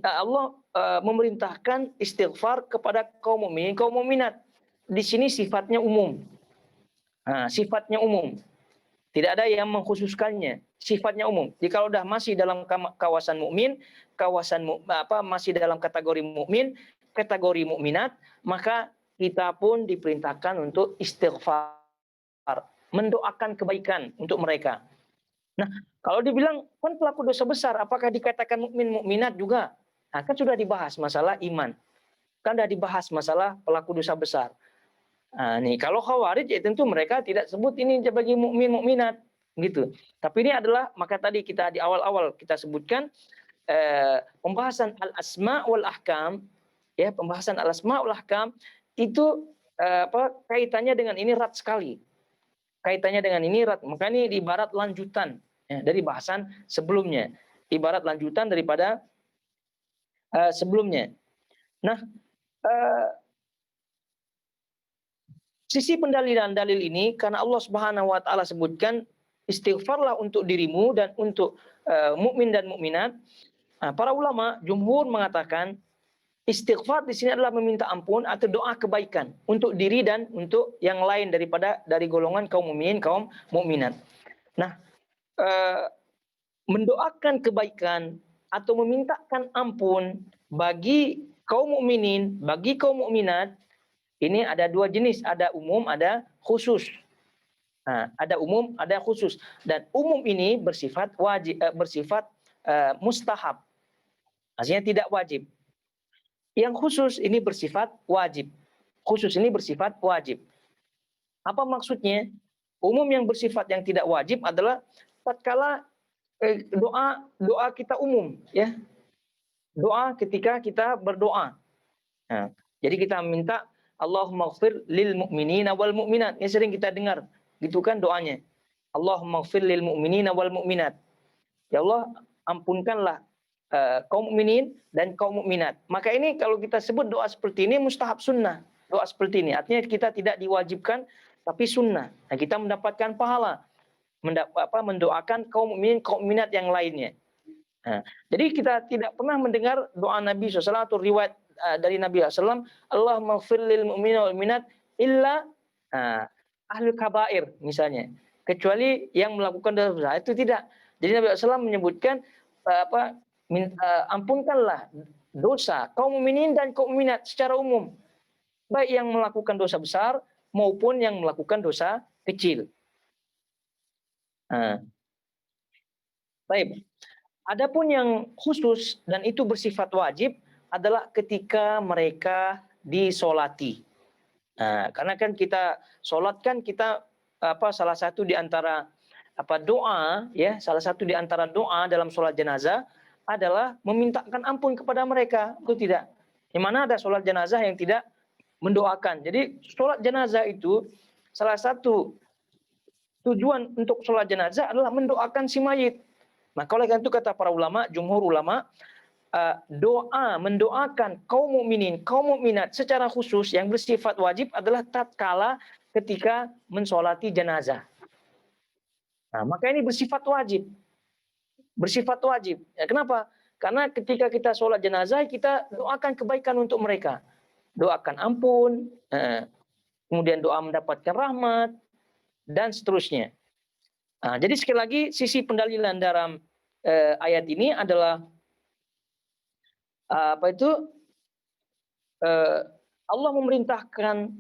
Allah memerintahkan istighfar kepada kaum mukminin, kaum mukminat. Di sini sifatnya umum. Sifatnya umum. Tidak ada yang mengkhususkannya. Sifatnya umum. Jadi kalau sudah masih dalam kawasan mukmin, masih dalam kategori mukmin, kategori mukminat, maka kita pun diperintahkan untuk istighfar, mendoakan kebaikan untuk mereka. Nah, kalau dibilang kan pelaku dosa besar, apakah dikatakan mukmin mukminat juga? Nah, kan sudah dibahas masalah iman. Kan sudah dibahas masalah pelaku dosa besar. Nih kalau Khawarij ya tentu mereka tidak sebut ini bagi mukmin mukminat gitu. Tapi ini adalah, maka tadi kita di awal-awal kita sebutkan pembahasan al-asma wal ahkam ya, pembahasan al-asma wal ahkam itu kaitannya dengan ini erat sekali. Kaitannya dengan ini erat. Maka ini ibarat lanjutan ya, dari bahasan sebelumnya. Ibarat lanjutan daripada sebelumnya. Nah, sisi pendalilan dalil ini karena Allah Subhanahu wa taala sebutkan istighfarlah untuk dirimu dan untuk mukmin dan mukminat. Para ulama jumhur mengatakan istighfar di sini adalah meminta ampun atau doa kebaikan untuk diri dan untuk yang lain dari golongan kaum mukminin, kaum mukminat. Nah, mendoakan kebaikan atau memintakan ampun bagi kaum mukminin, bagi kaum mukminat, ini ada dua jenis, ada umum, ada khusus. Ada umum, ada khusus. Dan umum ini bersifat wajib, mustahab. Artinya tidak wajib. Yang khusus ini bersifat wajib. Khusus ini bersifat wajib. Apa maksudnya? Umum yang bersifat yang tidak wajib adalah tatkala doa kita umum, ya. Doa ketika kita berdoa. Jadi kita minta Allahumma ighfir lil mu'minina wal mu'minat. Ini sering kita dengar, gitu kan doanya. Allahumma ighfir lil mu'minina wal mu'minat. Ya Allah, ampunkanlah kaum mukminin dan kaum mukminat. Maka ini kalau kita sebut doa seperti ini mustahab sunnah. Doa seperti ini artinya kita tidak diwajibkan tapi sunnah. Nah, kita mendapatkan pahala mendoakan kaum mukminin, kaum mukminat yang lainnya. Jadi kita tidak pernah mendengar doa Nabi SAW atau riwayat dari Nabi SAW, Allahumma ighfir lil mu'minina wal mu'minat illa ahlul kabair misalnya. Kecuali yang melakukan dosa besar, itu tidak. Jadi Nabi SAW menyebutkan ampunkanlah dosa kaum mukminin dan kaum mukminat secara umum. Baik yang melakukan dosa besar maupun yang melakukan dosa kecil. Baik. Adapun yang khusus dan itu bersifat wajib adalah ketika mereka disolati. Karena kan kita solat kan kita salah satu di antara doa ya, salah satu di antara doa dalam solat jenazah adalah memintakan ampun kepada mereka, itu tidak. Di mana ada solat jenazah yang tidak mendoakan. Jadi solat jenazah itu salah satu tujuan untuk solat jenazah adalah mendoakan si mayit. Maka oleh karena itu kata para ulama, jumhur ulama, mendoakan kaum mukminin, kaum mukminat secara khusus yang bersifat wajib adalah tatkala ketika mensolati jenazah. Nah, maka ini bersifat wajib. Bersifat wajib. Ya, kenapa? Karena ketika kita sholat jenazah, kita doakan kebaikan untuk mereka. Doakan ampun, kemudian doa mendapatkan rahmat, dan seterusnya. Nah, jadi sekali lagi, sisi pendalilan dalam ayat ini adalah Allah memerintahkan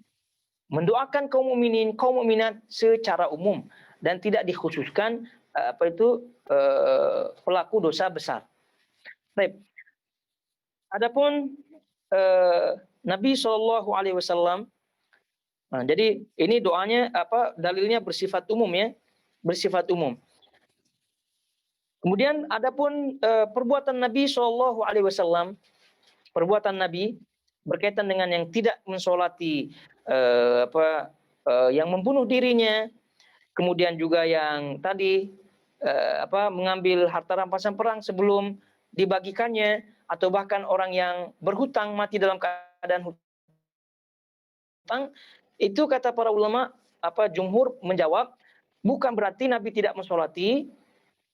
mendoakan kaum mukminin, kaum mukminat secara umum dan tidak dikhususkan pelaku dosa besar. Baik. Adapun Nabi Shallallahu Alaihi Wasallam, jadi ini doanya dalilnya bersifat umum ya, bersifat umum. Kemudian adapun perbuatan Nabi Shallallahu Alaihi Wasallam, perbuatan Nabi berkaitan dengan yang tidak mensolati yang membunuh dirinya, kemudian juga yang tadi mengambil harta rampasan perang sebelum dibagikannya, atau bahkan orang yang berhutang mati dalam keadaan hutang, itu kata para ulama jumhur menjawab bukan berarti Nabi tidak mensolati,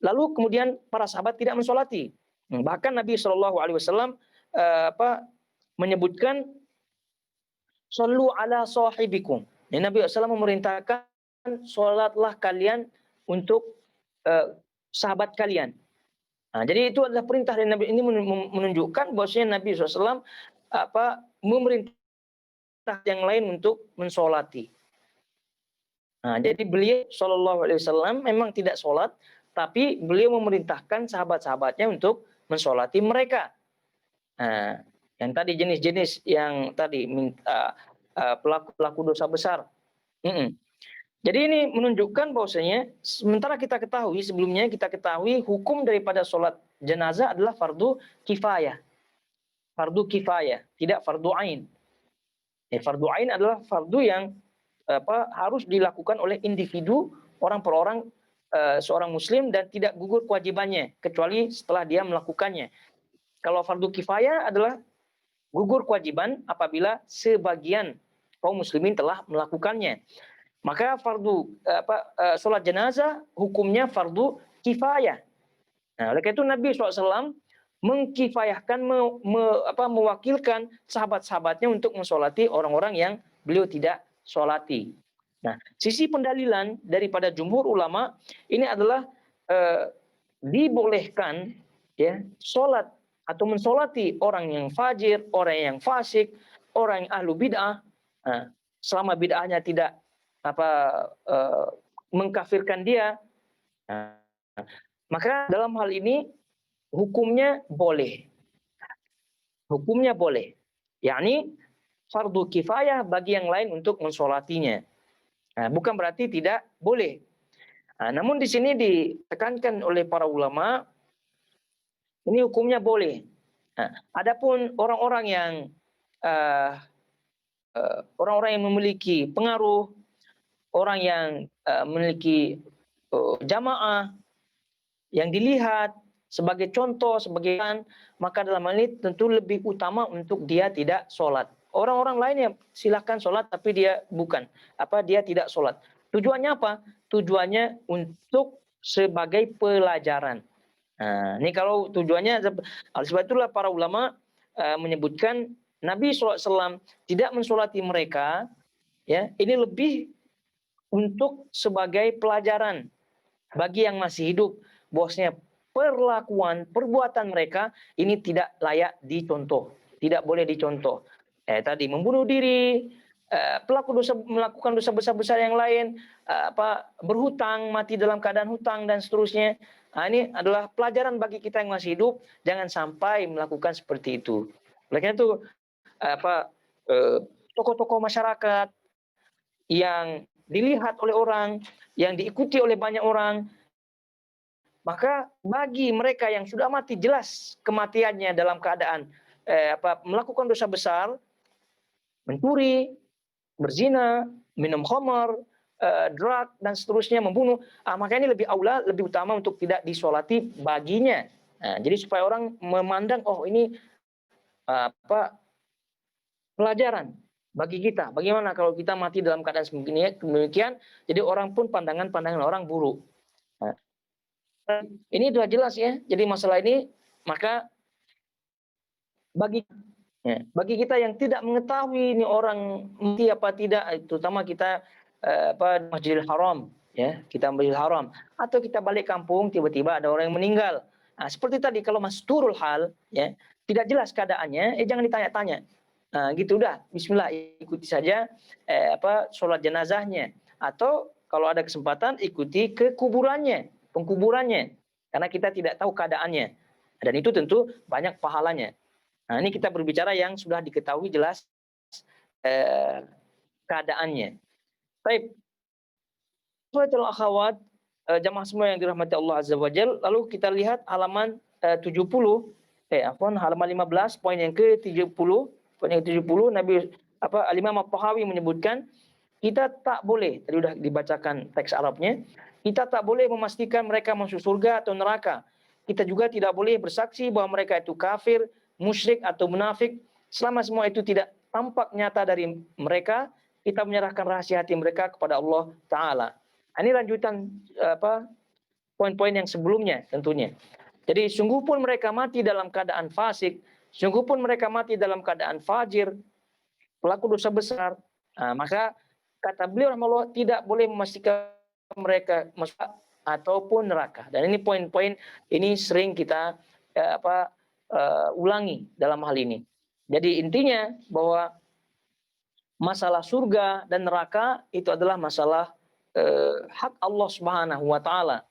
lalu kemudian para sahabat tidak mensolati. Bahkan Nabi Shallallahu Alaihi Wasallam menyebutkan Sallu ala sahibikum. Nabi SAW memerintahkan sholatlah kalian untuk sahabat kalian. Nah, jadi itu adalah perintah dari Nabi. Ini menunjukkan bahwasanya Nabi SAW memerintah yang lain untuk mensolati. Nah, jadi beliau Shallallahu Alaihi Wasallam memang tidak sholat, tapi beliau memerintahkan sahabat-sahabatnya untuk mensolati mereka. Nah, yang tadi jenis-jenis yang tadi pelaku dosa besar. Jadi ini menunjukkan bahwasanya sementara kita ketahui sebelumnya hukum daripada sholat jenazah adalah fardu kifayah. Fardu kifayah, tidak fardu ain. Fardu ain adalah fardu yang harus dilakukan oleh individu, orang per orang, seorang muslim, dan tidak gugur kewajibannya kecuali setelah dia melakukannya. Kalau fardu kifayah adalah gugur kewajiban apabila sebagian kaum muslimin telah melakukannya. Maka fardu sholat jenazah hukumnya fardu kifayah. Nah, oleh karena itu Nabi SAW mengkifayahkan, mewakilkan sahabat-sahabatnya untuk mensolati orang-orang yang beliau tidak solati. Nah, sisi pendalilan daripada jumhur ulama ini adalah dibolehkan ya sholat atau mensolati orang yang fajir, orang yang fasik, orang yang ahlu bid'ah, selama bid'ahnya tidak mengkafirkan dia, maka dalam hal ini hukumnya boleh. Hukumnya boleh. Yakni fardu kifayah bagi yang lain untuk mensolatinya. Bukan berarti tidak boleh. Namun di sini ditekankan oleh para ulama, ini hukumnya boleh. Adapun orang-orang yang memiliki pengaruh, orang yang memiliki jamaah yang dilihat sebagai contoh, maka dalam hal ini tentu lebih utama untuk dia tidak sholat. Orang-orang lain yang silakan sholat tapi dia bukan, dia tidak sholat. Tujuannya apa? Tujuannya untuk sebagai pelajaran. Nah, ini kalau tujuannya, sebab itulah para ulama menyebutkan Nabi SAW tidak mensolati mereka, ya, ini lebih untuk sebagai pelajaran bagi yang masih hidup, bahwasanya perbuatan mereka ini tidak layak dicontoh, tidak boleh dicontoh. Tadi membunuh diri, melakukan dosa besar-besar yang lain, berhutang, mati dalam keadaan hutang dan seterusnya. Nah, ini adalah pelajaran bagi kita yang masih hidup, jangan sampai melakukan seperti itu. Oleh karena itu, tokoh-tokoh masyarakat yang dilihat oleh orang, yang diikuti oleh banyak orang, maka bagi mereka yang sudah mati jelas kematiannya dalam keadaan melakukan dosa besar, mencuri, berzina, minum khamar, drug dan seterusnya, membunuh, maka ini lebih aula, lebih utama untuk tidak disolati baginya. Nah, jadi supaya orang memandang, oh ini apa pelajaran bagi kita. Bagaimana kalau kita mati dalam keadaan demikian, jadi orang pun pandangan orang buruk. Nah, ini sudah jelas ya. Jadi masalah ini maka bagi bagi kita yang tidak mengetahui ini orang mati apa tidak, terutama kita Masjidil Haram, ya kita Masjidil Haram, atau kita balik kampung tiba-tiba ada orang yang meninggal. Nah, seperti tadi kalau masturul hal, ya tidak jelas keadaannya, jangan ditanya-tanya. Nah, gitu udah, Bismillah ikuti saja sholat jenazahnya, atau kalau ada kesempatan ikuti ke kuburannya, pengkuburannya, karena kita tidak tahu keadaannya, dan itu tentu banyak pahalanya. Nah, ini kita berbicara yang sudah diketahui jelas keadaannya. Baik, akhwat, jamaah semua yang dirahmati Allah Azza wa Jalla, lalu kita lihat halaman 70, halaman 15, poin yang ke-70. Poin yang ke-70, Al-Imam At-Tahawi menyebutkan, kita tak boleh, tadi sudah dibacakan teks Arabnya, kita tak boleh memastikan mereka masuk surga atau neraka. Kita juga tidak boleh bersaksi bahwa mereka itu kafir, musyrik atau munafik. Selama semua itu tidak tampak nyata dari mereka, kita menyerahkan rahasia hati mereka kepada Allah Ta'ala. Ini lanjutan poin-poin yang sebelumnya tentunya. Jadi sungguh pun mereka mati dalam keadaan fasik, sungguh pun mereka mati dalam keadaan fajir, pelaku dosa besar, maka kata beliau rahimahullah tidak boleh memastikan mereka masuk ataupun neraka. Dan ini poin-poin ini sering kita ulangi dalam hal ini. Jadi intinya bahwa masalah surga dan neraka itu adalah masalah hak Allah Subhanahu wa taala.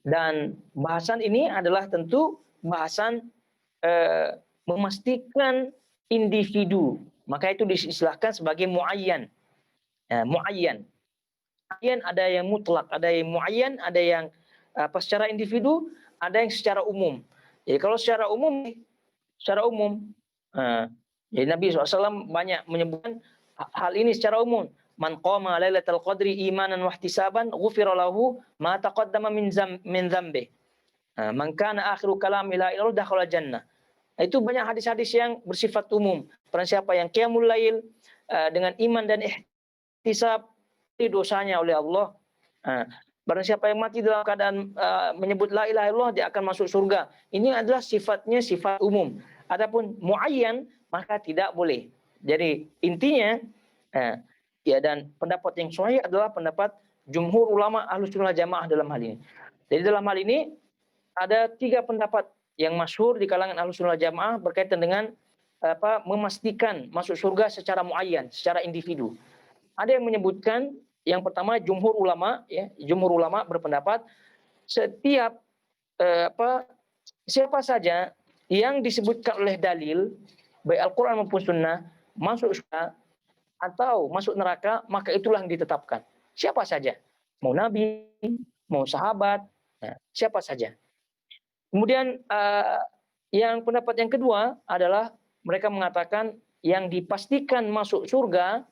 Dan bahasan ini adalah tentu bahasan memastikan individu. Maka itu diistilahkan sebagai muayyan. Muayyan. Muayyan ada yang mutlak, ada yang muayyan, ada yang secara individu, ada yang secara umum. Jadi kalau secara umum, jadi Nabi SAW banyak menyebutkan hal ini secara umum. Man qama lailatul qadri imanan wa ihtisaban ghufira lahu ma taqaddama min dzambi. Man kana akhiru kalami la ilaha illallah dakhala jannah. Itu banyak hadis-hadis yang bersifat umum. Barang siapa yang qiyamul lail dengan iman dan ihtisab, dosanya oleh Allah. Barang siapa yang mati dalam keadaan menyebut la ilaha illallah, dia akan masuk surga. Ini adalah sifatnya sifat umum. Adapun muayyan maka tidak boleh. Jadi intinya dan pendapat yang sahih adalah pendapat jumhur ulama Ahlussunnah Jamaah dalam hal ini. Jadi dalam hal ini ada 3 pendapat yang masyhur di kalangan Ahlussunnah Jamaah berkaitan dengan memastikan masuk surga secara muayyan, secara individu. Ada yang menyebutkan, yang pertama jumhur ulama berpendapat setiap siapa saja yang disebutkan oleh dalil baik Al-Qur'an maupun Sunnah masuk surga atau masuk neraka, maka itulah yang ditetapkan. Siapa saja, mau nabi, mau sahabat, siapa saja. Kemudian yang pendapat yang kedua adalah mereka mengatakan yang dipastikan masuk surga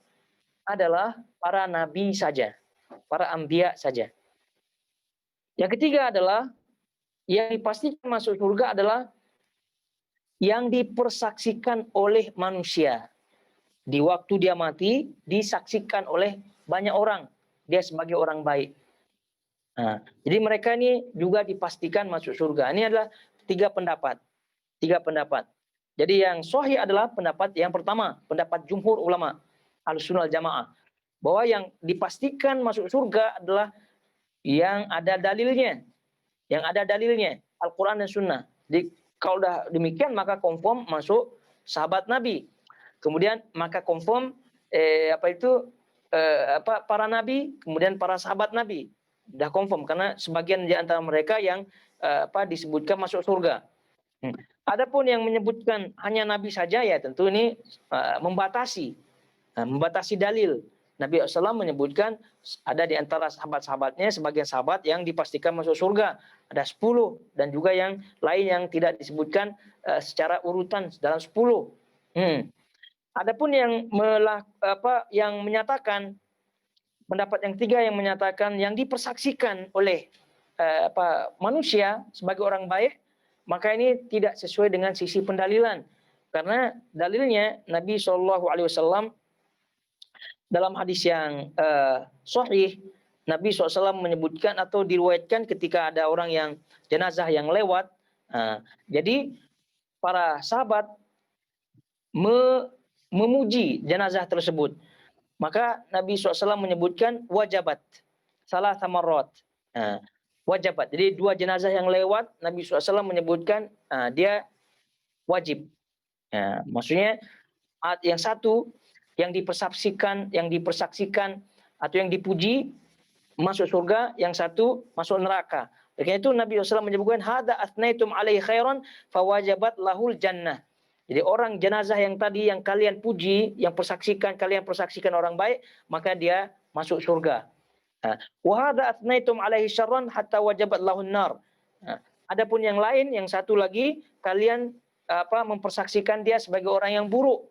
adalah para nabi saja, para anbiya saja. Yang ketiga adalah yang dipastikan masuk surga adalah yang dipersaksikan oleh manusia. Di waktu dia mati, disaksikan oleh banyak orang. Dia sebagai orang baik. Jadi mereka ini juga dipastikan masuk surga. Ini adalah 3 pendapat. 3 pendapat. Jadi yang sahih adalah pendapat yang pertama, pendapat jumhur ulama Ahlussunnah Jamaah. Bahwa yang dipastikan masuk surga adalah yang ada dalilnya. Yang ada dalilnya, Al-Quran dan Sunnah. Jadi kalau sudah demikian maka confirm masuk sahabat Nabi. Kemudian maka confirm para nabi, kemudian para sahabat Nabi. Sudah confirm karena sebagian di antara mereka yang disebutkan masuk surga. Adapun yang menyebutkan hanya nabi saja, ya tentu ini membatasi dalil. Nabi SAW menyebutkan ada di antara sahabat-sahabatnya sebagian sahabat yang dipastikan masuk surga. Ada 10 dan juga yang lain yang tidak disebutkan secara urutan dalam 10. Adapun yang menyatakan pendapat yang ketiga yang menyatakan yang dipersaksikan oleh manusia sebagai orang baik maka ini tidak sesuai dengan sisi pendalilan. Karena dalilnya Nabi SAW dalam hadis yang sahih, Nabi SAW menyebutkan atau diriwayatkan ketika ada orang yang jenazah yang lewat. Jadi para sahabat memuji jenazah tersebut. Maka Nabi SAW menyebutkan wajabat, salah samarot. Wajabat. Jadi 2 jenazah yang lewat, Nabi SAW menyebutkan dia wajib. Maksudnya yang satu yang dipersaksikan atau yang dipuji masuk surga, yang satu masuk neraka. Oleh itu Nabi SAW menyebutkan hada athnaitum alaihi khairan fawajabat lahul jannah. Jadi orang jenazah yang tadi yang kalian puji, kalian persaksikan orang baik, maka dia masuk surga. Wa hada athnaitum alaihi syarran hatta wajabat lahun nar. Adapun yang lain, yang satu lagi kalian mempersaksikan dia sebagai orang yang buruk,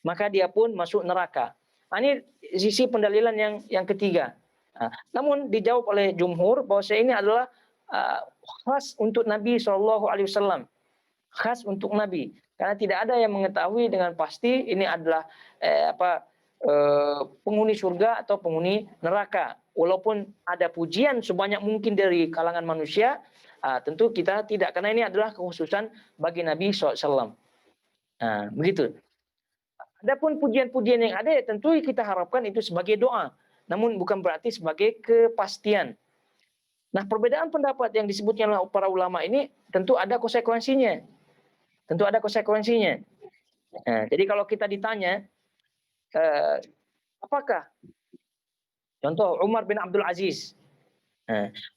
maka dia pun masuk neraka. Ini sisi pendalilan yang ketiga. Namun dijawab oleh jumhur bahwa ini adalah khas untuk Nabi SAW, khas untuk Nabi, karena tidak ada yang mengetahui dengan pasti ini adalah penghuni surga atau penghuni neraka. Walaupun ada pujian sebanyak mungkin dari kalangan manusia, tentu kita tidak, karena ini adalah kekhususan bagi Nabi SAW. Begitu. Adapun pujian-pujian yang ada, tentu kita harapkan itu sebagai doa, namun bukan berarti sebagai kepastian. Nah, perbedaan pendapat yang disebutnya oleh para ulama ini tentu ada konsekuensinya. Jadi kalau kita ditanya, apakah contoh Umar bin Abdul Aziz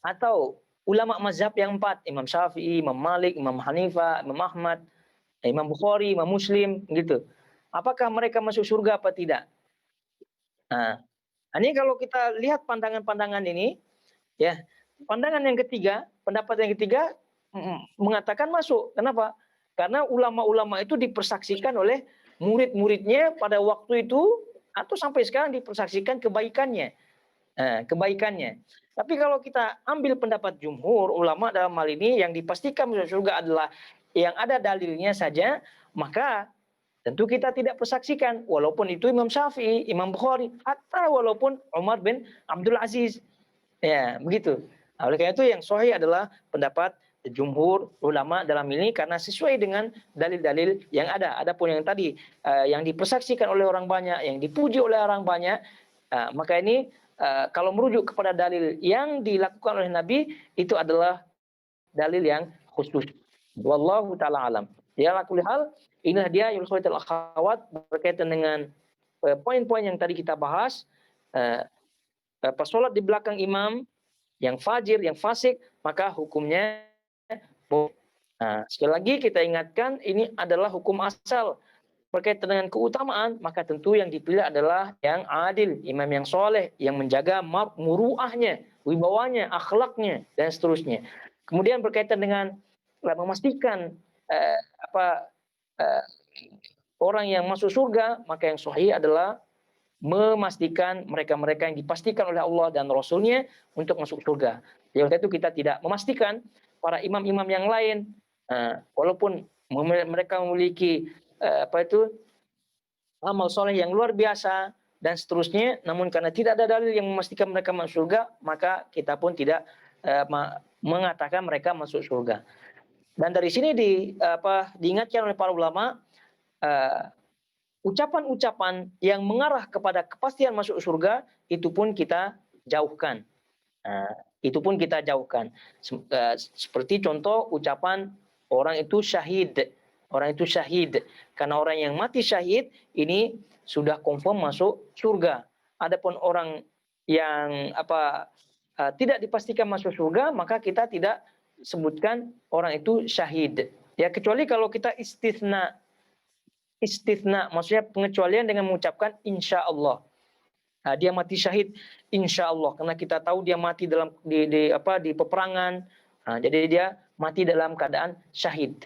atau ulama mazhab yang 4, Imam Syafi'i, Imam Malik, Imam Hanifah, Imam Ahmad, Imam Bukhari, Imam Muslim, gitu. Apakah mereka masuk surga apa tidak? Ini kalau kita lihat pandangan-pandangan ini, ya, pandangan yang ketiga, pendapat yang ketiga mengatakan masuk. Kenapa? Karena ulama-ulama itu dipersaksikan oleh murid-muridnya pada waktu itu atau sampai sekarang dipersaksikan kebaikannya. Tapi kalau kita ambil pendapat jumhur ulama dalam hal ini, yang dipastikan masuk surga adalah yang ada dalilnya saja, maka tentu kita tidak persaksikan, walaupun itu Imam Syafi'i, Imam Bukhari, atau walaupun Umar bin Abdul Aziz. Ya, begitu. Oleh karena itu yang sahih adalah pendapat jumhur ulama dalam ini, karena sesuai dengan dalil-dalil yang ada. Adapun yang tadi yang dipersaksikan oleh orang banyak, yang dipuji oleh orang banyak, maka ini kalau merujuk kepada dalil yang dilakukan oleh Nabi, itu adalah dalil yang khusus. Wallahu ta'ala alam. Ya, ala kulli hal, inilah dia yulkhawatul akhawat berkaitan dengan poin-poin yang tadi kita bahas. Pas sholat di belakang imam yang fajir, yang fasik, maka hukumnya sekali lagi kita ingatkan, ini adalah hukum asal. Berkaitan dengan keutamaan, maka tentu yang dipilih adalah yang adil, imam yang soleh, yang menjaga muruahnya, wibawanya, akhlaknya, dan seterusnya. Kemudian berkaitan dengan memastikan orang yang masuk surga, maka yang sahih adalah memastikan mereka-mereka yang dipastikan oleh Allah dan Rasulnya untuk masuk surga. Jadi itu kita tidak memastikan para imam-imam yang lain, walaupun mereka memiliki amal soleh yang luar biasa dan seterusnya, namun karena tidak ada dalil yang memastikan mereka masuk surga, maka kita pun tidak mengatakan mereka masuk surga. Dan dari sini diingatkan oleh para ulama, ucapan-ucapan yang mengarah kepada kepastian masuk surga itu pun kita jauhkan. Seperti contoh ucapan orang itu syahid. Karena orang yang mati syahid ini sudah confirm masuk surga. Adapun orang yang tidak dipastikan masuk surga, maka kita tidak sebutkan orang itu syahid. Ya, kecuali kalau kita istitsna, maksudnya pengecualian dengan mengucapkan insya Allah. Dia mati syahid insya Allah, karena kita tahu dia mati di peperangan. Jadi dia mati dalam keadaan syahid.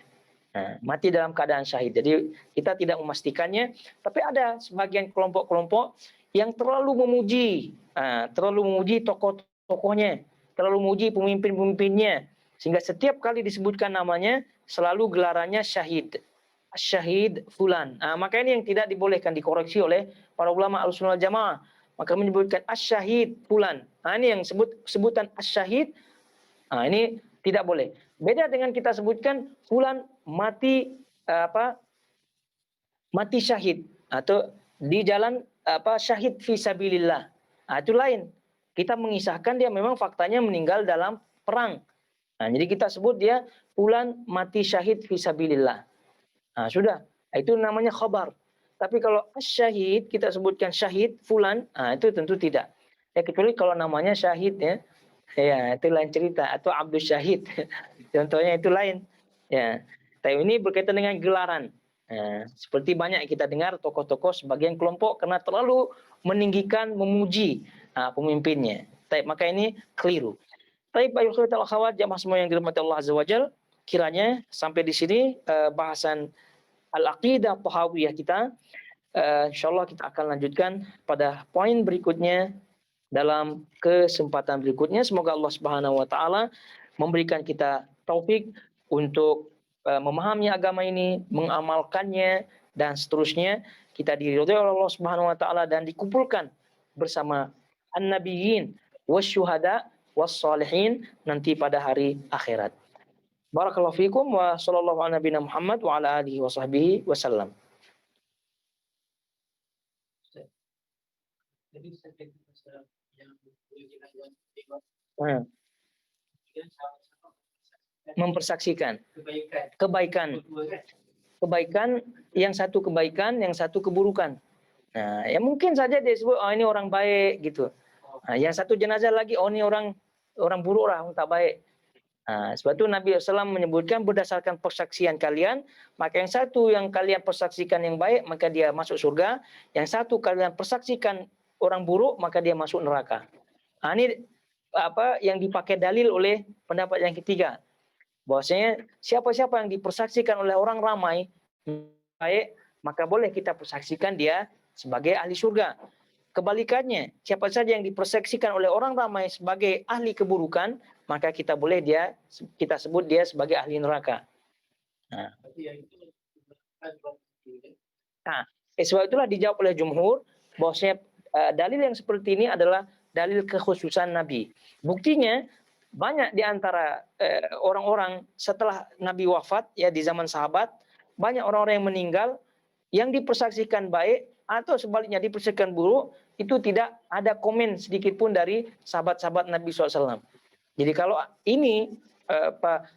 Jadi kita tidak memastikannya, tapi ada sebagian kelompok-kelompok yang terlalu memuji tokoh-tokohnya, terlalu memuji pemimpin-pemimpinnya, Sehingga setiap kali disebutkan namanya selalu gelarannya syahid. Syahid fulan. Maka ini yang tidak dibolehkan, dikoreksi oleh para ulama Ahlussunnah wal Jamaah. Maka menyebutkan asyahid fulan. Ini yang sebutan asyahid. Ini tidak boleh. Beda dengan kita sebutkan fulan mati mati syahid atau di jalan syahid fi sabilillah. Itu lain. Kita mengisahkan dia memang faktanya meninggal dalam perang. Jadi kita sebut dia fulan mati syahid fi sabilillah. Sudah. Itu namanya khabar. Tapi kalau syahid kita sebutkan syahid fulan, itu tentu tidak. Ya kecuali kalau namanya syahid ya. Ya, itu lain cerita atau Abdul Syahid. Contohnya itu lain. Ya. Tapi ini berkaitan dengan gelaran. Seperti banyak kita dengar tokoh-tokoh sebagian kelompok karena terlalu meninggikan, memuji pemimpinnya. Tapi maka ini keliru. Tapi Pak Yusuf al-Khawat, jamaah semua yang dirahmati Allah Azza wa Jalla, kiranya sampai di sini bahasan al-aqidah Thahawiyah kita. Insyaallah kita akan lanjutkan pada poin berikutnya dalam kesempatan berikutnya. Semoga Allah Subhanahu wa taala memberikan kita taufik untuk memahami agama ini, mengamalkannya dan seterusnya. Kita diridhoi oleh Allah Subhanahu wa taala dan dikumpulkan bersama an-nabiyyin wasyuhada wassalihin nanti pada hari akhirat. Barakallahu fikum wa sallallahu ala nabiyina Muhammad wa ala alihi wa sahbihi wasallam. Mempersaksikan kebaikan, yang satu kebaikan, yang satu keburukan. Ya mungkin saja dia sebut ini orang baik gitu. Yang satu jenazah lagi ini orang buruk lah, tak baik. Sebab itu Nabi SAW menyebutkan berdasarkan persaksian kalian, maka yang satu yang kalian persaksikan yang baik maka dia masuk surga, yang satu kalian persaksikan orang buruk maka dia masuk neraka. Ini yang dipakai dalil oleh pendapat yang ketiga. Bahwasanya siapa-siapa yang dipersaksikan oleh orang ramai baik, maka boleh kita persaksikan dia sebagai ahli surga. Kebalikannya, siapa saja yang dipersaksikan oleh orang ramai sebagai ahli keburukan, maka kita sebut dia sebagai ahli neraka. Sebab itulah dijawab oleh jumhur bahwasanya dalil yang seperti ini adalah dalil kekhususan Nabi. Buktinya banyak di antara orang-orang setelah Nabi wafat ya di zaman sahabat, banyak orang-orang yang meninggal yang dipersaksikan baik atau sebaliknya dipersaksikan buruk, itu tidak ada komen sedikit pun dari sahabat-sahabat Nabi SAW. Jadi kalau ini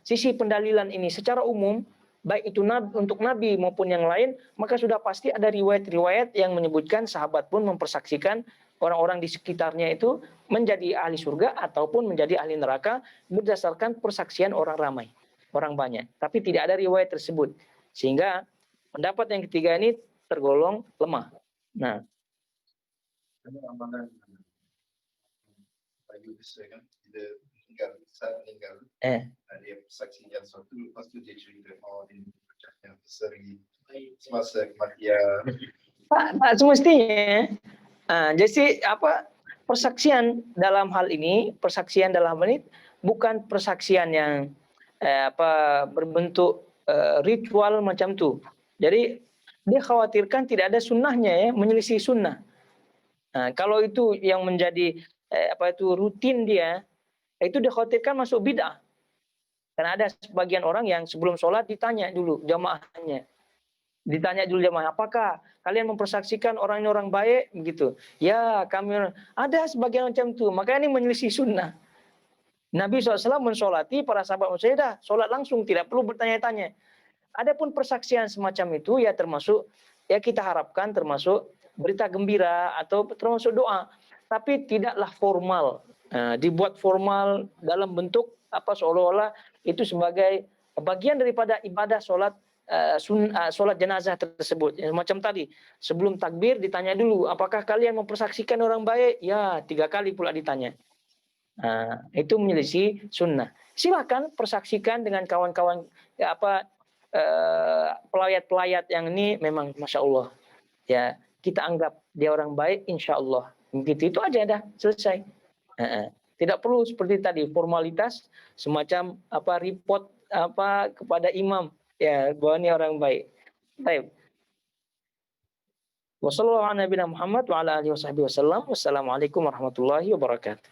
sisi pendalilan ini secara umum, baik itu untuk Nabi maupun yang lain, maka sudah pasti ada riwayat-riwayat yang menyebutkan sahabat pun mempersaksikan orang-orang di sekitarnya itu menjadi ahli surga ataupun menjadi ahli neraka berdasarkan persaksian orang ramai, orang banyak. Tapi tidak ada riwayat tersebut. Sehingga pendapat yang ketiga ini tergolong lemah. Nah, dia persaksikan sesuatu, lepas itu dia cerita ini pecahnya berseri semasa kematian. Pak semestinya jadi persaksian dalam hal ini bukan persaksian yang berbentuk ritual macam itu. Jadi dia khawatirkan tidak ada sunnahnya ya, menyelisih sunnah. Kalau itu yang menjadi rutin dia, itu dikhawatirkan masuk bid'ah. Karena ada sebagian orang yang sebelum sholat ditanya dulu jamaahnya. Ditanya dulu jamaah, apakah kalian mempersaksikan orang baik begitu? Ya, kami ada sebagian macam itu. Maka ini menyelisih sunnah. Nabi SAW mensolati para sahabat Musaidah, sholat langsung, tidak perlu bertanya-tanya. Adapun persaksian semacam itu ya termasuk ya kita harapkan termasuk berita gembira atau termasuk doa, tapi tidaklah formal. Dibuat formal dalam bentuk seolah-olah itu sebagai bagian daripada ibadah sholat jenazah tersebut. Macam tadi, sebelum takbir ditanya dulu, apakah kalian mempersaksikan orang baik? Ya, 3 kali pula ditanya. Itu menyelisih sunnah. Silakan persaksikan dengan kawan-kawan pelayat-pelayat yang ini memang masya Allah. Ya, kita anggap dia orang baik, insya Allah. Begitu itu aja dah selesai. Tidak perlu seperti tadi formalitas semacam report kepada imam ya bahwa ini orang baik. Baik. Wassalamualaikum warahmatullahi wabarakatuh.